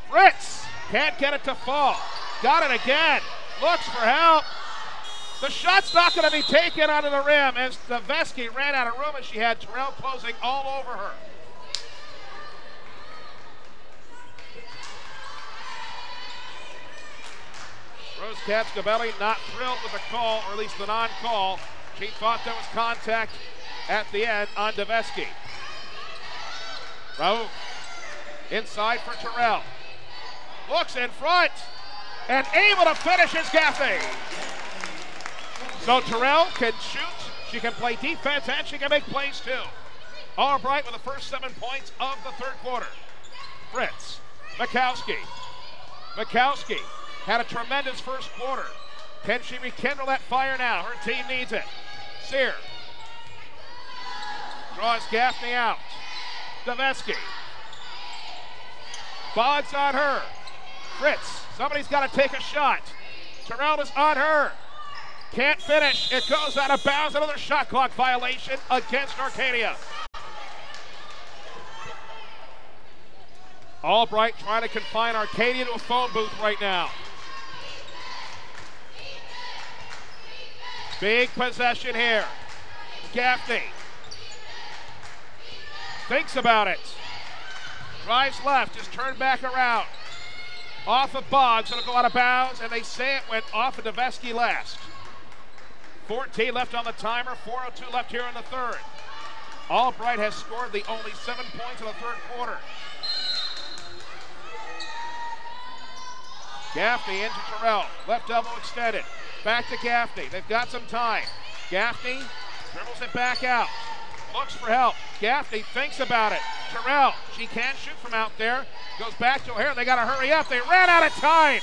Fritz can't get it to fall. Got it again. Looks for help. The shot's not going to be taken onto the rim as Deveski ran out of room as she had Terrell closing all over her. Rose Capscabelli not thrilled with the call, or at least the non-call. She thought there was contact at the end on Deveski. Raul inside for Terrell. Looks in front and able to finish is Gaffney. So Terrell can shoot, she can play defense, and she can make plays too. Albright with the first 7 points of the third quarter. Fritz, Mikowski. Mikowski had a tremendous first quarter. Can she rekindle that fire now? Her team needs it. Sear draws Gaffney out. Deveski. Boggs on her. Fritz, somebody's got to take a shot. Terrell is on her. Can't finish. It goes out of bounds. Another shot clock violation against Arcadia. Albright trying to confine Arcadia to a phone booth right now. Big possession here. Gaffney thinks about it. Drives left, just turned back around. Off of Boggs, it'll go out of bounds, and they say it went off of Deveski last. 14 left on the timer, 4:02 left here in the third. Albright has scored the only 7 points in the third quarter. Gaffney into Terrell, left elbow extended. Back to Gaffney, they've got some time. Gaffney dribbles it back out, looks for help, Gaffney thinks about it. Terrell, she can't shoot from out there. Goes back to O'Hare. They got to hurry up. They ran out of time.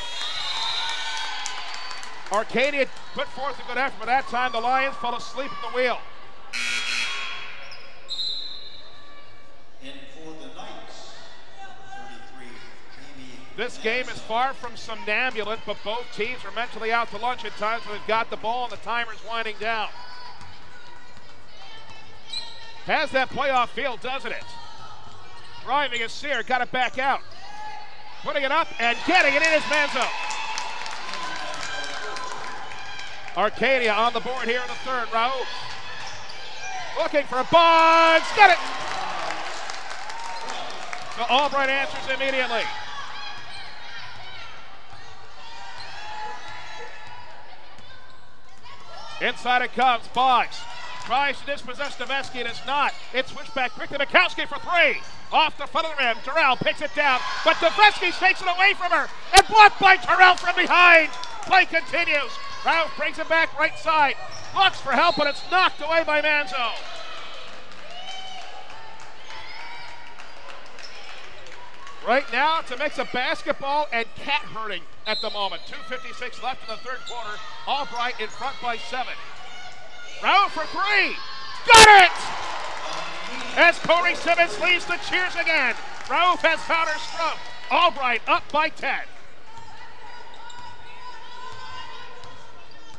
Arcadia put forth a good effort, but that time the Lions fell asleep at the wheel. And for the Knights, 33, Jamie. This game is far from somnambulant, but both teams are mentally out to lunch at times when they've got the ball and the timer's winding down. Has that playoff feel, doesn't it? Driving is Sear, got it back out. Putting it up and getting it in is Manzo. Arcadia on the board here in the third. Raouf looking for Boggs. Got it! So Albright answers immediately. Inside it comes. Boggs tries to dispossess Deveski, and it's not. It's switched back quickly. Mikowski for three. Off the front of the rim. Terrell picks it down, but Deveski takes it away from her and blocked by Terrell from behind. Play continues. Raouf brings it back right side. Looks for help, but it's knocked away by Manzo. Right now, it's a mix of basketball and cat herding at the moment. 2:56 left in the third quarter. Albright in front by 7. Raouf for three. Got it! As Corey Simmons leads the cheers again. Raouf has found her stroke. Albright up by 10.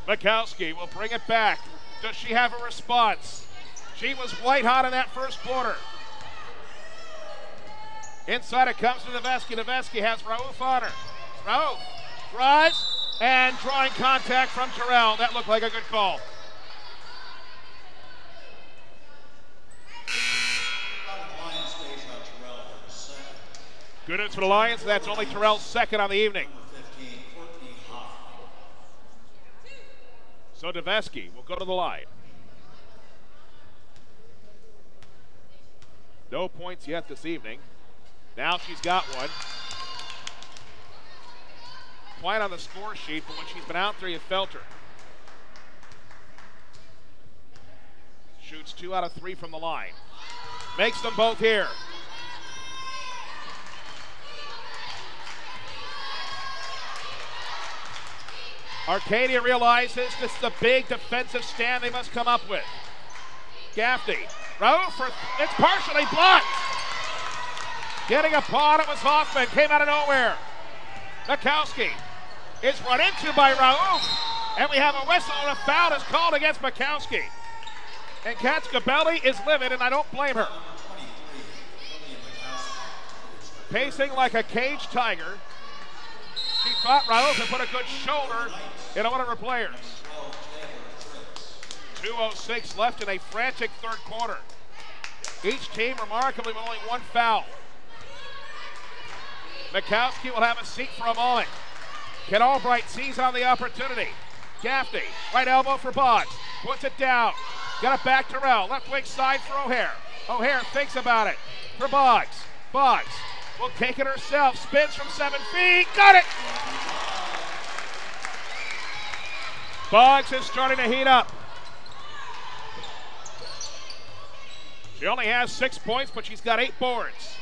Mikowski will bring it back. Does she have a response? She was white hot in that first quarter. Inside it comes to Deveski. Deveski has Raouf on her. Raouf drives and drawing contact from Terrell. That looked like a good call. Good news for the Lions. That's only Terrell's second on the evening. So Deveski will go to the line. No points yet this evening. Now she's got one. Quite on the score sheet, but when she's been out there, you felt her. Shoots 2 out of 3 from the line. Makes them both here. Arcadia realizes this is a big defensive stand they must come up with. Gaffney. Raouf, it's partially blocked. Getting a paw on it was Hoffman. Came out of nowhere. Mikowski is run into by Raouf. And we have a whistle and a foul is called against Mikowski. And Katzkabelli is livid, and I don't blame her. Pacing like a caged tiger. She fought Raouf and put a good shoulder into one of her players. 2:06 left in a frantic third quarter. Each team remarkably with only one foul. Mikowski will have a seat for a moment. Can Albright seize on the opportunity? Gaffney, right elbow for Boggs. Puts it down. Got it back to Terrell. Left wing side for O'Hare. O'Hare thinks about it for Boggs. Boggs will take it herself. Spins from 7 feet. Got it! Boggs is starting to heat up. She only has 6 points, but she's got 8 boards.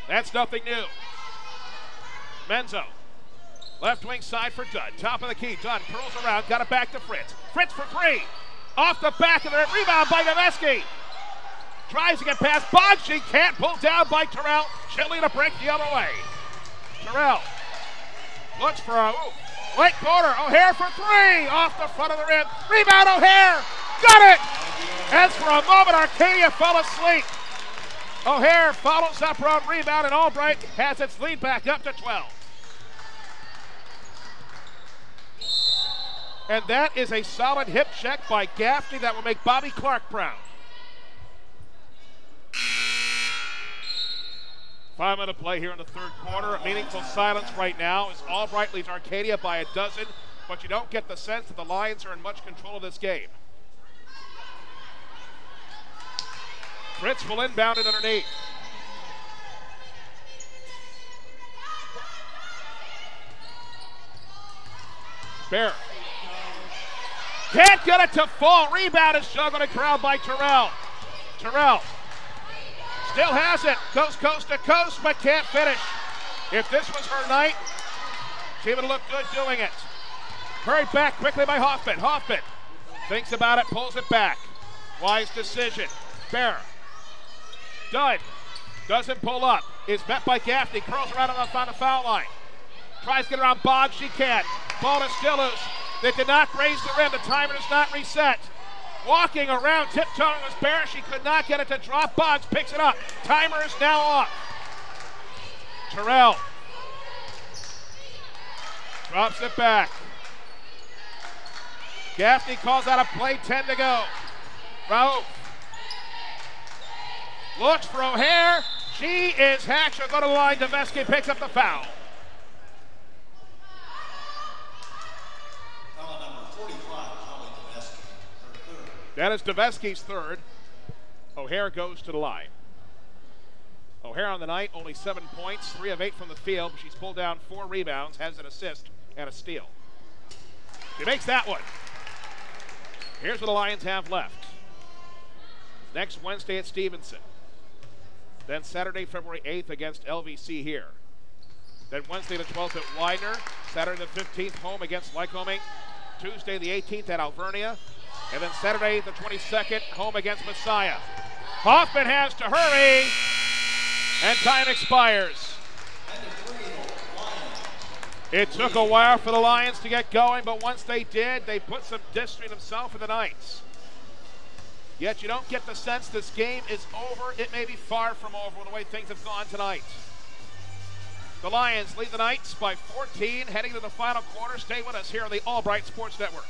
That's nothing new. Manzo. Left wing side for Dunn. Top of the key. Dunn curls around. Got it back to Fritz. Fritz for 3. Off the back of the rebound by Deveski. Tries to get past Boggs. She can't. Pulled down by Terrell. Chilly to break the other way. Terrell looks for a late quarter. O'Hare for 3. Off the front of the rim. Rebound O'Hare. Got it. As for a moment, Arcadia fell asleep. O'Hare follows up her own rebound, and Albright has its lead back up to 12. And that is a solid hip check by Gaffney that will make Bobby Clark proud. 5 minute play here in the third quarter. A meaningful silence right now as Albright leads Arcadia by a dozen, but you don't get the sense that the Lions are in much control of this game. Fritz will inbound it underneath. Bear. Can't get it to fall. Rebound is juggled and corralled by Terrell. Terrell Still has it. Goes coast to coast, but can't finish. If this was her night, she would look good doing it. Hurried back quickly by Hoffman. Hoffman thinks about it, pulls it back. Wise decision. Bear. Dunn doesn't pull up. Is met by Gaffney. Curls around on the foul line. Tries to get around Boggs. She can't. Ball is still loose. They did not raise the rim. The timer does not reset. Walking around, tiptoeing was Bear. She could not get it to drop. Boggs picks it up. Timer is now off. Terrell drops it back. Gaffney calls out a play, 10 to go. Raouf looks for O'Hare. She is hacked. She'll go to the line. Deveski picks up the foul. Foul number 45, Holly Deveski, her third. That is Deveski's third. O'Hare goes to the line. O'Hare on the night, only 7 points, 3 of 8 from the field. She's pulled down 4 rebounds, has an assist and a steal. She makes that one. Here's what the Lions have left. Next Wednesday at Stevenson. Then Saturday, February 8th against LVC here. Then Wednesday the 12th at Widener. Saturday the 15th home against Lycoming. Tuesday the 18th at Alvernia. And then Saturday the 22nd home against Messiah. Hoffman has to hurry. And time expires. It took a while for the Lions to get going, but once they did, they put some distance in themselves for the Knights. Yet you don't get the sense this game is over. It may be far from over the way things have gone tonight. The Lions lead the Knights by 14, heading to the final quarter. Stay with us here on the Albright Sports Network.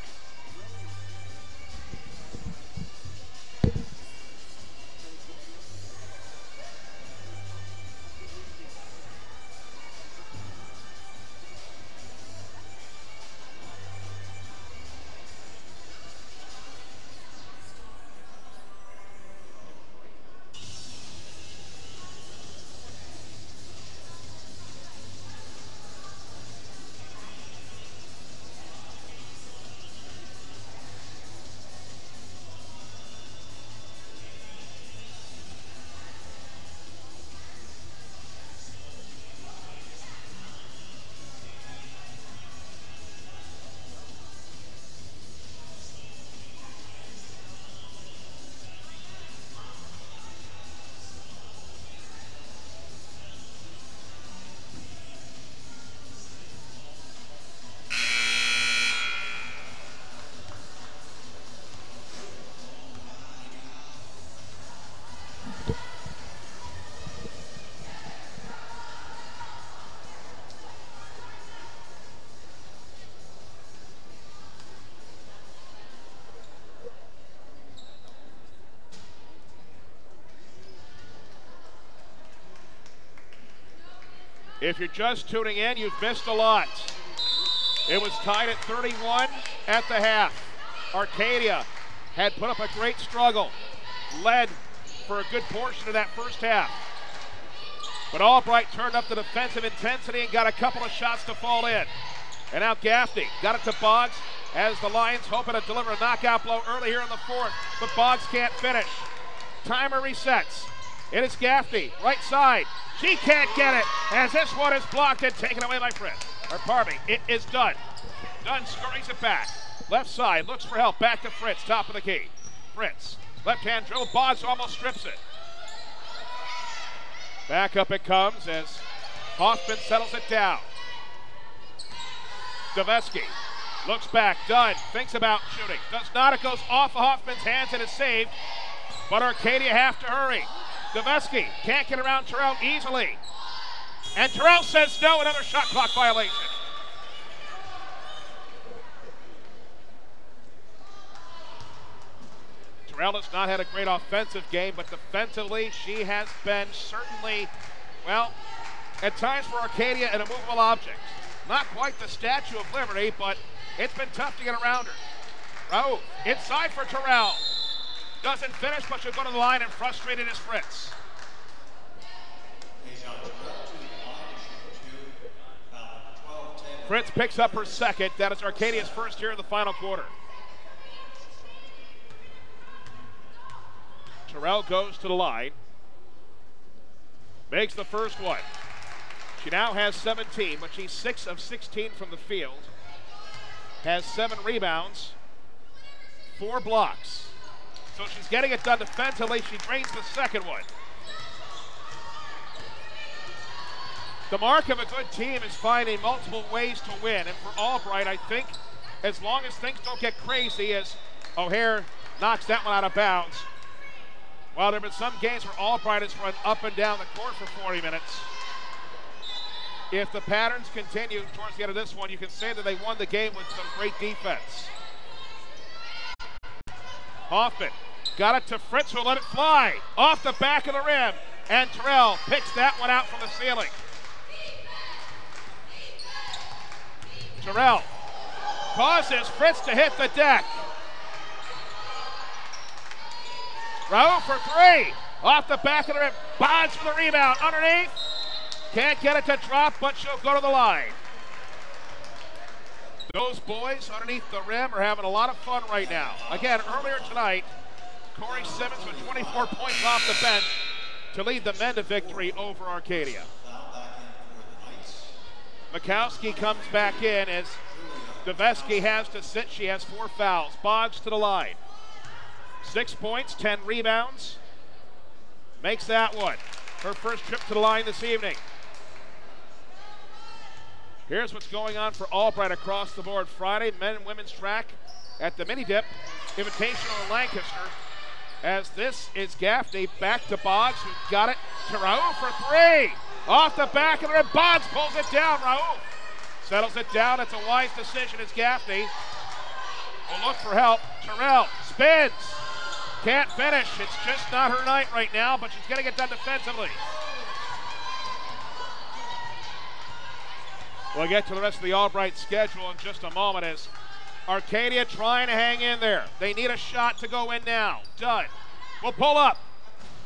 If you're just tuning in, you've missed a lot. It was tied at 31 at the half. Arcadia had put up a great struggle, led for a good portion of that first half. But Albright turned up the defensive intensity and got a couple of shots to fall in. And now Gaffney got it to Boggs as the Lions hoping to deliver a knockout blow early here in the fourth, but Boggs can't finish. Timer resets. It is Gaffney, right side. She can't get it as this one is blocked and taken away by Fritz. Or pardon me, it is Dunn. Dunn scurries it back. Left side, looks for help, back to Fritz, top of the key. Fritz, left-hand dribble, Boggs almost strips it. Back up it comes as Hoffman settles it down. Deveski looks back, Dunn thinks about shooting. Does not, it goes off of Hoffman's hands and is saved. But Arcadia have to hurry. Deveski can't get around Terrell easily. And Terrell says no, another shot clock violation. Terrell has not had a great offensive game, but defensively she has been certainly, well, at times for Arcadia an immovable object. Not quite the Statue of Liberty, but it's been tough to get around her. Oh, inside for Terrell. Doesn't finish, but she'll go to the line, and frustrated is Fritz. Fritz picks up her second. That is Arcadia's first here in the final quarter. Terrell goes to the line. Makes the first one. She now has 17, but she's 6 of 16 from the field. Has 7 rebounds, 4 blocks. So she's getting it done defensively. She drains the second one. The mark of a good team is finding multiple ways to win. And for Albright, I think as long as things don't get crazy, as O'Hare knocks that one out of bounds. While there have been some games where Albright has run up and down the court for 40 minutes. If the patterns continue towards the end of this one, you can say that they won the game with some great defense. Hoffman got it to Fritz, who let it fly off the back of the rim. And Terrell picks that one out from the ceiling. Terrell causes Fritz to hit the deck. Raouf for 3. Off the back of the rim. Bonds for the rebound. Underneath. Can't get it to drop, but she'll go to the line. Those boys underneath the rim are having a lot of fun right now. Again, earlier tonight, Corey Simmons with 24 points off the bench to lead the men to victory over Arcadia. Mikowski comes back in as Deveski has to sit. She has 4 fouls. Boggs to the line. 6 points, 10 rebounds. Makes that one. Her first trip to the line this evening. Here's what's going on for Albright across the board. Friday, men and women's track at the Mini Dip Invitational in Lancaster. As this is Gaffney back to Boggs, who got it to Raouf for 3. Off the back of the rim, Boggs pulls it down. Raouf settles it down. It's a wise decision as Gaffney will look for help. Terrell spins. Can't finish. It's just not her night right now, but she's going to get done defensively. We'll get to the rest of the Albright schedule in just a moment as Arcadia trying to hang in there. They need a shot to go in now. Dunn will pull up.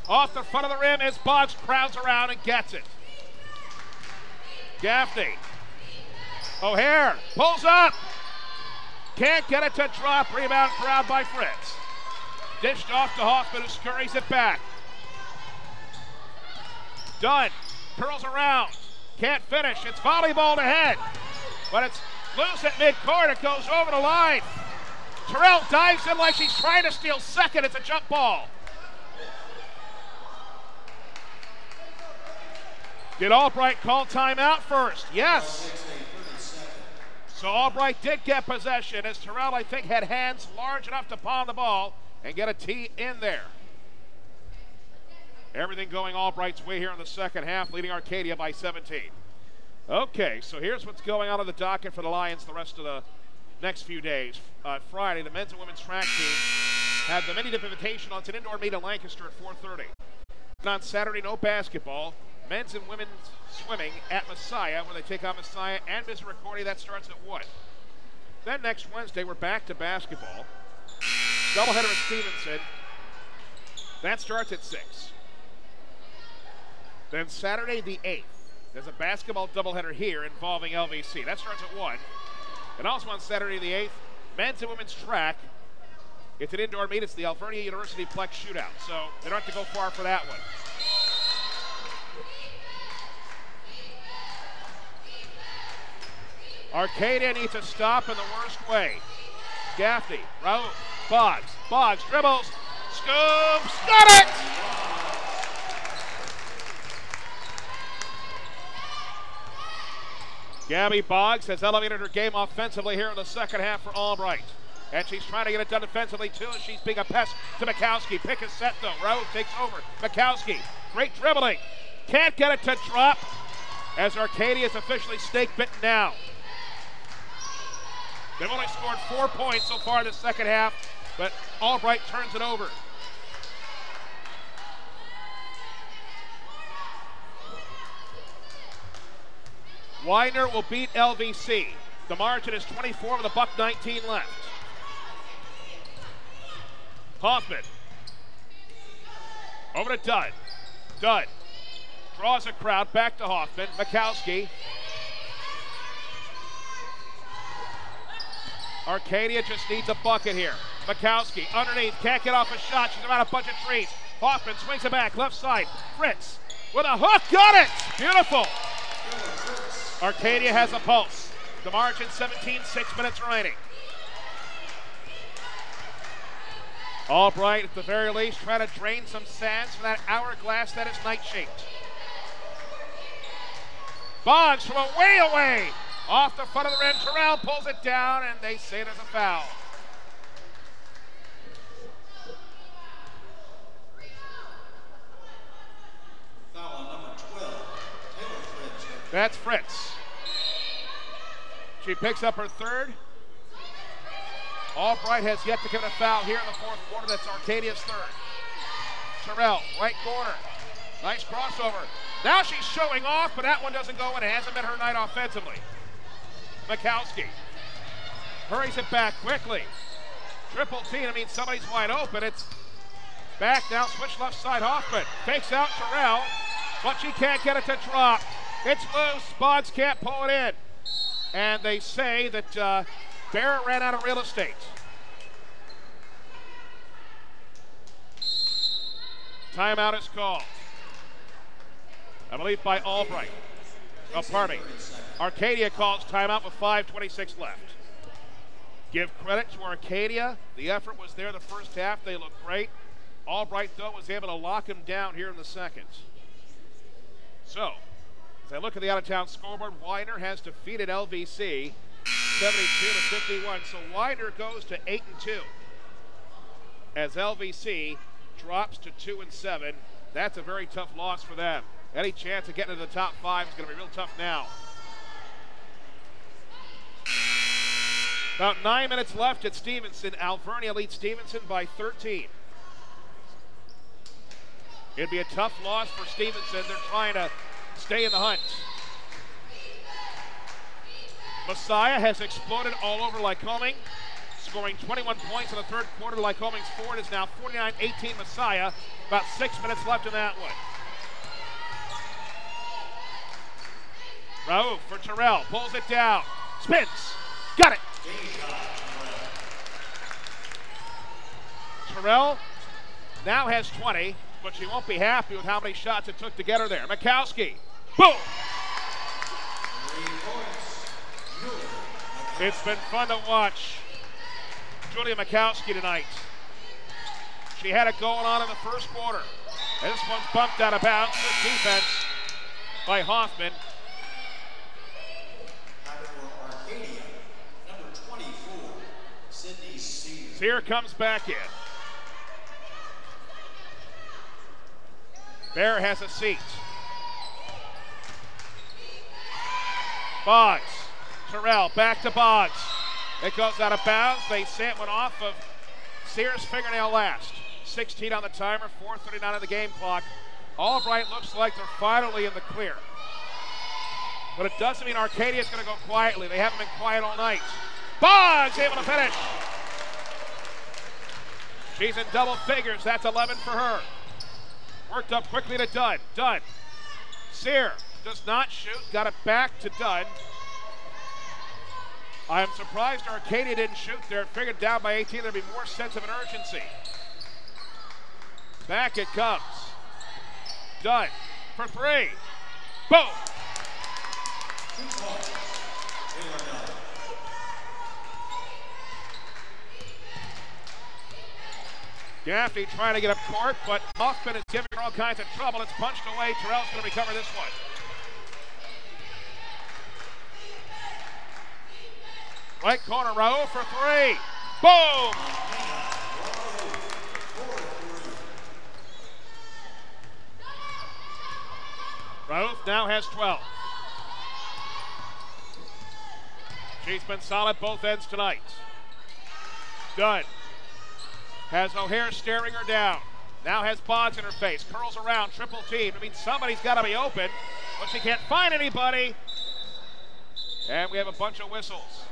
Off the front of the rim as Boggs crowds around and gets it. Gaffney. O'Hare pulls up. Can't get it to drop. Rebound corralled by Fritz. Dished off to Hoffman, who scurries it back. Dunn curls around. Can't finish. It's volleyball ahead. But it's loose at midcourt. It goes over the line. Terrell dives in like she's trying to steal second. It's a jump ball. Did Albright call timeout first? Yes. So Albright did get possession as Terrell, I think, had hands large enough to palm the ball and get a tee in there. Everything going Albright's way here in the second half, leading Arcadia by 17. Okay, so here's what's going on the docket for the Lions the rest of the next few days. Friday, the men's and women's track team have the Mini Dip Invitational. It's an indoor meet in Lancaster at 4:30. And on Saturday, no basketball. Men's and women's swimming at Messiah, where they take on Messiah and Misericordia. That starts at 1. Then next Wednesday, we're back to basketball. Doubleheader at Stevenson. That starts at 6. Then Saturday the 8th, there's a basketball doubleheader here involving LVC. That starts at 1. And also on Saturday the 8th, men's and women's track. It's an indoor meet. It's the Alberta University Plex Shootout. So they don't have to go far for that one. Arcadia needs a stop in the worst way. Gaffney, Raouf, Boggs. Boggs dribbles, scoops, got it! Gabby Boggs has elevated her game offensively here in the second half for Albright. And she's trying to get it done defensively too as she's being a pest to Mikowski. Pick a set though. Raouf takes over. Mikowski, great dribbling. Can't get it to drop as Arcadia is officially snake bitten now. They've only scored 4 points so far in the second half, but Albright turns it over. Widener will beat LVC. The margin is 24 with $1:19 left. Hoffman. Over to Dunn. Dunn draws a crowd back to Hoffman. Mikowski. Arcadia just needs a bucket here. Mikowski underneath, can't get off a shot. She's about a bunch of trees. Hoffman swings it back, left side. Fritz with a hook, got it! Beautiful. Arcadia has a pulse. The margin 17, 6 minutes remaining. Albright, at the very least, trying to drain some sands from that hourglass that is night-shaped. Boggs from way away, off the front of the rim. Terrell pulls it down, and they say there's a foul. Foul on number 12, Taylor Fritz. That's Fritz. She picks up her third. Albright has yet to commit a foul here in the fourth quarter. That's Arcadia's third. Terrell, right corner. Nice crossover. Now she's showing off, but that one doesn't go in. It hasn't been her night offensively. Mikowski hurries it back quickly. Triple T, I mean, somebody's wide open. It's back now, switch left side. Hoffman fakes out Terrell, but she can't get it to drop. It's loose. Boggs can't pull it in. And they say that Barrett ran out of real estate. Timeout is called, I believe, by Albright. Oh, pardon me. Arcadia calls timeout with 5:26 left. Give credit to Arcadia. The effort was there the first half. They looked great. Albright, though, was able to lock him down here in the second. So, as I look at the out-of-town scoreboard, Widener has defeated LVC 72-51. So Widener goes to 8-2 as LVC drops to 2-7. That's a very tough loss for them. Any chance of getting into the top 5 is going to be real tough now. About 9 minutes left at Stevenson. Alvernia leads Stevenson by 13. It'd be a tough loss for Stevenson. They're trying to stay in the hunt. Messiah has exploded all over Lycoming, scoring 21 points in the third quarter. Lycoming's forward is now 49-18 Messiah. About 6 minutes left in that one. Raouf for Terrell, pulls it down, spins, got it. Terrell now has 20, but she won't be happy with how many shots it took to get her there. Mikowski, boom. It's been fun to watch Julia Mikowski tonight. She had it going on in the first quarter. This one's bumped out of bounds. Good defense by Hoffman. Arcadia, number 24, Sydney Sears. Sear comes back in. Bear has a seat. Boggs. Terrell back to Boggs. It goes out of bounds. They say it went off of Sears' fingernail last. 16 on the timer, 4:39 on the game clock. Albright looks like they're finally in the clear. But it doesn't mean Arcadia's going to go quietly. They haven't been quiet all night. Boggs able to finish. She's in double figures. That's 11 for her. Worked up quickly to Dunn. Dunn. Sear does not shoot. Got it back to Dunn. I'm surprised Arcadia didn't shoot there. Figured down by 18, there'd be more sense of an urgency. Back it comes. Dunn for three. Boom. Gaffney trying to get up court, but Hoffman is giving her all kinds of trouble. It's punched away. Terrell's going to recover this one. Right corner, Raouf for three. Boom! Raouf now has 12. She's been solid both ends tonight. Dunn has O'Hare staring her down. Now has Boggs in her face. Curls around, triple team. I mean, somebody's got to be open, but she can't find anybody. And we have a bunch of whistles.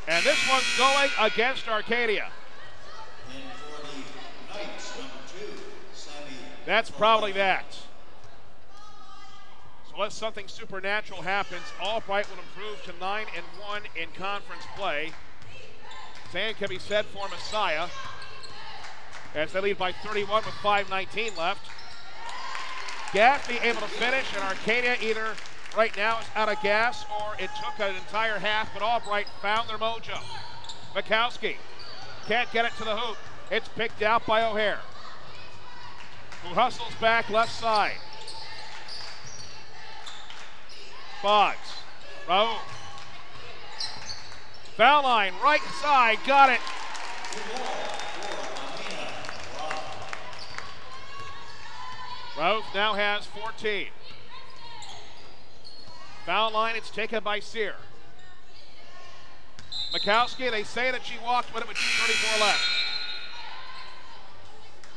And this one's going against Arcadia. And for the Knights, number 2, Sammy. That's probably that. So unless something supernatural happens, Albright will improve to 9-1 in conference play. Same can be said for Messiah, as they lead by 31 with 5:19 left. Gaffney able to finish, and Arcadia either right now is out of gas or it took an entire half, but Albright found their mojo. Mikowski can't get it to the hoop. It's picked out by O'Hare, who hustles back left side. Boggs, Raouf. Foul line, right side, got it. Raouf now has 14. Foul line, it's taken by Sear. Mikowski, they say that she walked with it with 2:34 left.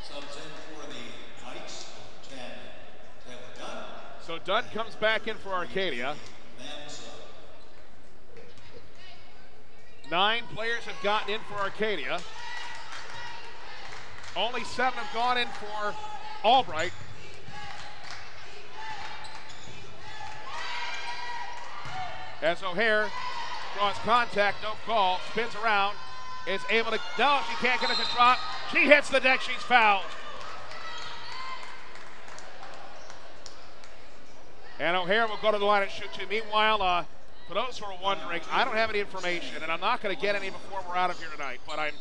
Subs in for the Knights, 10, Taylor Dunn. So Dunn comes back in for Arcadia. 9 players have gotten in for Arcadia. Only 7 have gone in for Albright. As O'Hare draws contact, no call, spins around, is able to, no, she can't get it to drop. She hits the deck, she's fouled. And O'Hare will go to the line and shoot 2. Meanwhile, for those who are wondering, I don't have any information, and I'm not going to get any before we're out of here tonight, but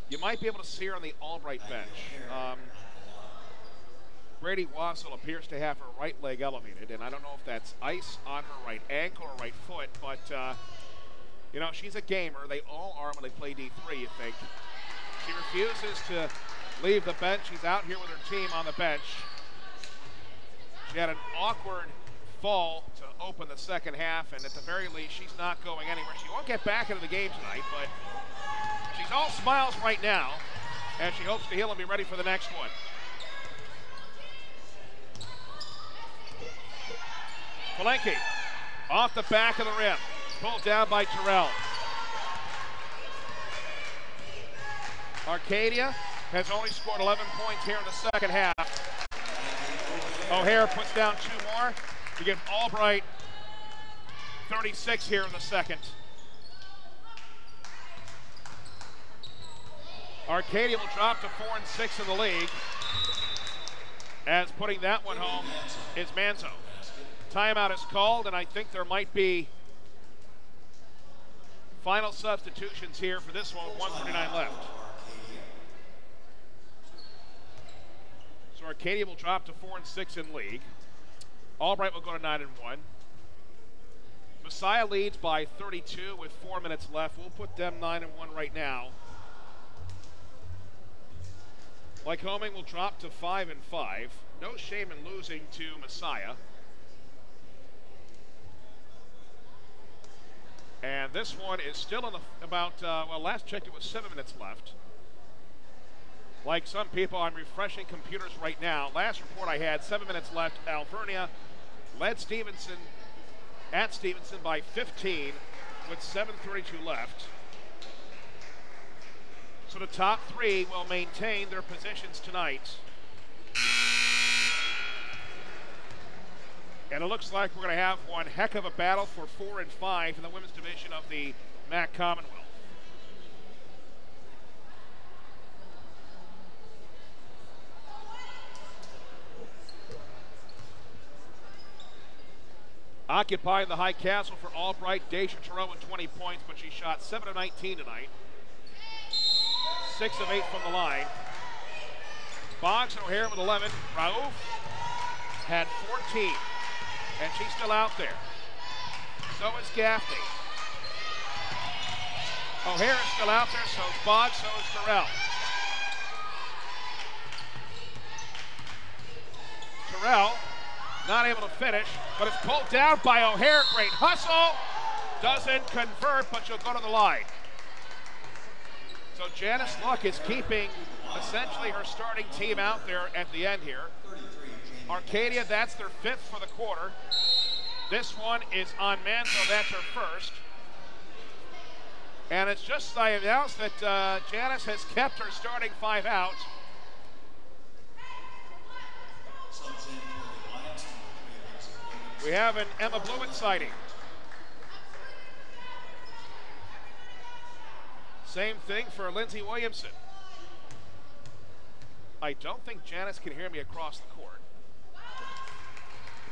you might be able to see her on the Albright bench. Brady Wassel appears to have her right leg elevated, and I don't know if that's ice on her right ankle or right foot, but, you know, she's a gamer. They all are when they play D3, you think. She refuses to leave the bench. She's out here with her team on the bench. She had an awkward fall to open the second half, and at the very least, she's not going anywhere. She won't get back into the game tonight, but she's all smiles right now, and she hopes to heal and be ready for the next one. Palenke off the back of the rim, pulled down by Terrell. Arcadia has only scored 11 points here in the second half. O'Hare puts down 2 more to give Albright 36 here in the second. Arcadia will drop to 4 and 6 in the league, as putting that one home is Manzo. Timeout is called, and I think there might be final substitutions here for this one with 1:39 left. So Arcadia will drop to 4 and 6 in league. Albright will go to 9 and 1. Messiah leads by 32 with 4 minutes left. We'll put them 9 and 1 right now. Lycoming will drop to 5 and 5. No shame in losing to Messiah. And this one is still in the, well, last check it was 7 minutes left. Like some people, I'm refreshing computers right now. Last report I had, 7 minutes left. Alvernia led Stevenson at Stevenson by 15 with 7:32 left. So the top 3 will maintain their positions tonight. And it looks like we're going to have one heck of a battle for 4 and 5 in the women's division of the MAC Commonwealth. Occupying the high castle for Albright, Deja Terrell with 20 points, but she shot 7 of 19 tonight. 6 of 8 from the line. Boggs and O'Hare with 11. Raouf had 14. And she's still out there. So is Gaffney. O'Hare is still out there, so is Boggs, so is Terrell. Terrell not able to finish, but it's pulled down by O'Hare. Great hustle. Doesn't convert, but she'll go to the line. So Janice Luck is keeping essentially her starting team out there at the end here. Arcadia, that's their 5th for the quarter. This one is on Manzo, that's her first. And it's just, I announced that Janice has kept her starting 5 out. We have an Emma Blewett sighting. Same thing for Lindsey Williamson. I don't think Janice can hear me across the court.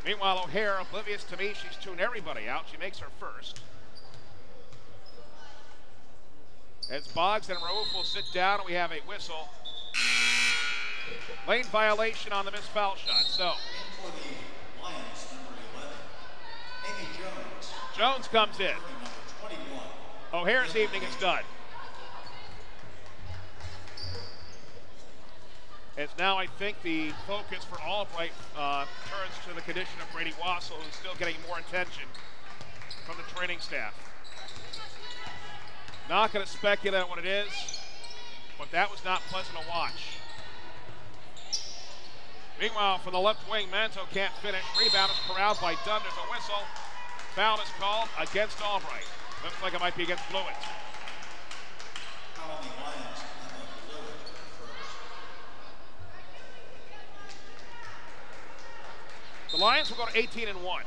Meanwhile, O'Hare, oblivious to me, she's tuned everybody out. She makes her first. As Boggs and Raouf will sit down, and we have a whistle. Lane violation on the missed foul shot. So, For the Lions, number 11, Amy Jones. Jones comes in. Number 21. O'Hare's evening is done. As now I think the focus for Albright turns to the condition of Brady Wassel, who's still getting more attention from the training staff. Not going to speculate on what it is, but that was not pleasant to watch. Meanwhile, from the left wing, Manto can't finish. Rebound is corralled by Dunn. There's a whistle. Foul is called against Albright. Looks like it might be against Blewett. How on the Lions and the Blewett first. The Lions will go to 18-1.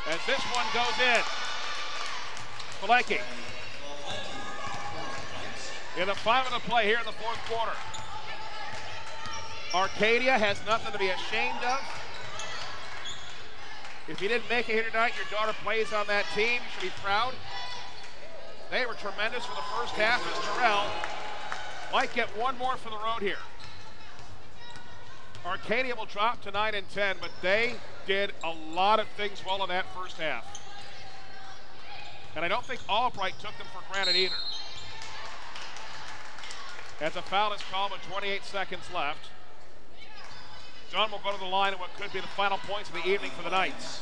As this one goes in. Pilecki. In the 5 of the play here in the fourth quarter. Arcadia has nothing to be ashamed of. If you didn't make it here tonight, your daughter plays on that team. You should be proud. They were tremendous for the first half as Terrell might get one more for the road here. Arcadia will drop to 9-10, but they did a lot of things well in that first half. And I don't think Albright took them for granted either. As a foul is called with 28 seconds left. Dunn will go to the line at what could be the final points of the evening for the Knights.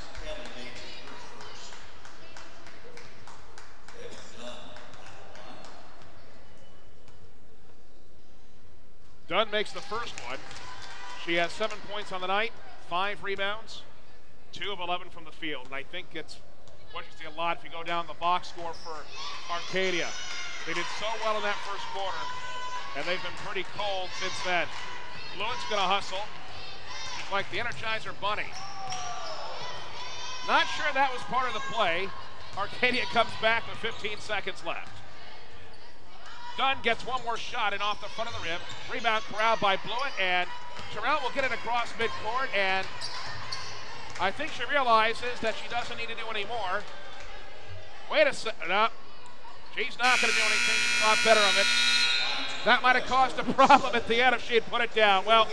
Dunn makes the first one. She has 7 points on the night, 5 rebounds, 2 of 11 from the field. And I think it's what you see a lot if you go down the box score for Arcadia. They did so well in that first quarter, and they've been pretty cold since then. Blewett's going to hustle. She's like the Energizer Bunny. Not sure that was part of the play. Arcadia comes back with 15 seconds left. Dunn gets one more shot and off the front of the rim. Rebound corralled by Blewett, and Terrell will get it across midcourt, and I think she realizes that she doesn't need to do any more. Wait a second. No, she's not going to do anything. She thought better of it. That might have caused a problem at the end if she had put it down. Well,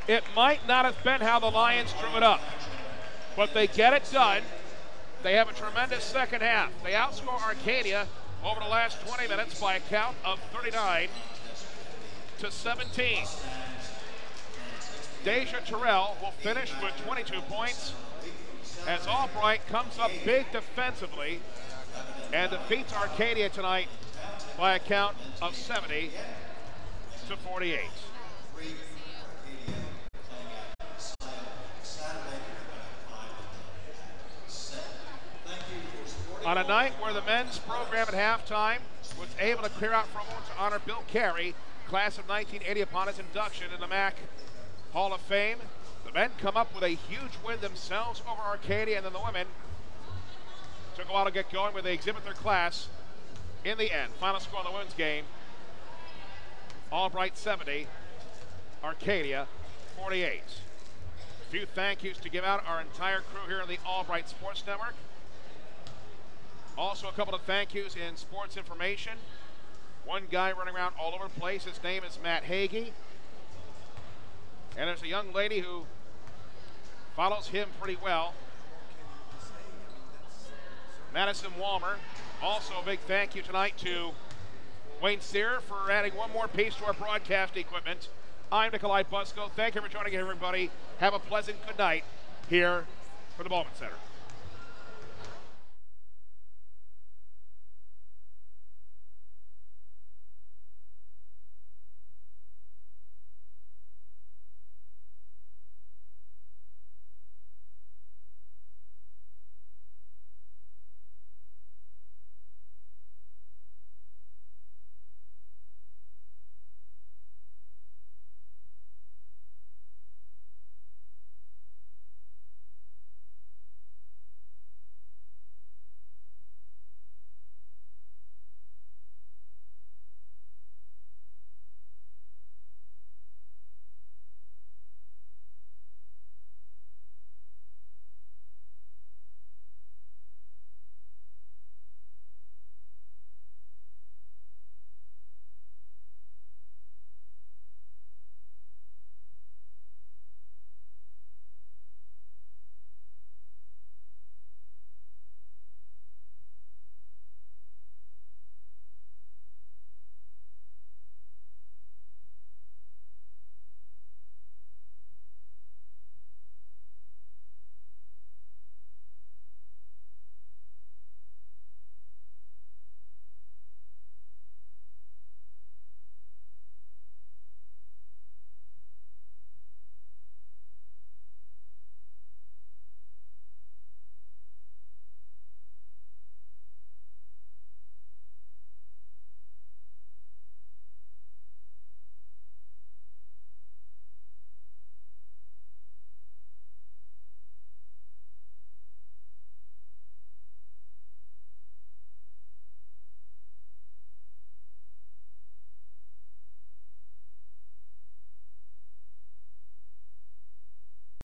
it might not have been how the Lions drew it up, but they get it done. They have a tremendous second half. They outscore Arcadia over the last 20 minutes by a count of 39-17. Deja Terrell will finish with 22 points as Albright comes up big defensively and defeats Arcadia tonight by a count of 70-48. On a night where the men's program at halftime was able to clear out for a moment to honor Bill Carey, class of 1980, upon his induction in the MAC Hall of Fame, the men come up with a huge win themselves over Arcadia, and then the women took a while to get going, but they exhibit their class in the end. Final score of the women's game, Albright 70, Arcadia 48. A few thank yous to give out our entire crew here in the Albright Sports Network. Also a couple of thank yous in sports information. One guy running around all over the place, his name is Matt Hagee. And there's a young lady who follows him pretty well, Madison Walmer. Also a big thank you tonight to Wayne Sear for adding one more piece to our broadcast equipment. I'm Nikolai Busko. Thank you for joining us, everybody. Have a pleasant good night here from the Bowman Center.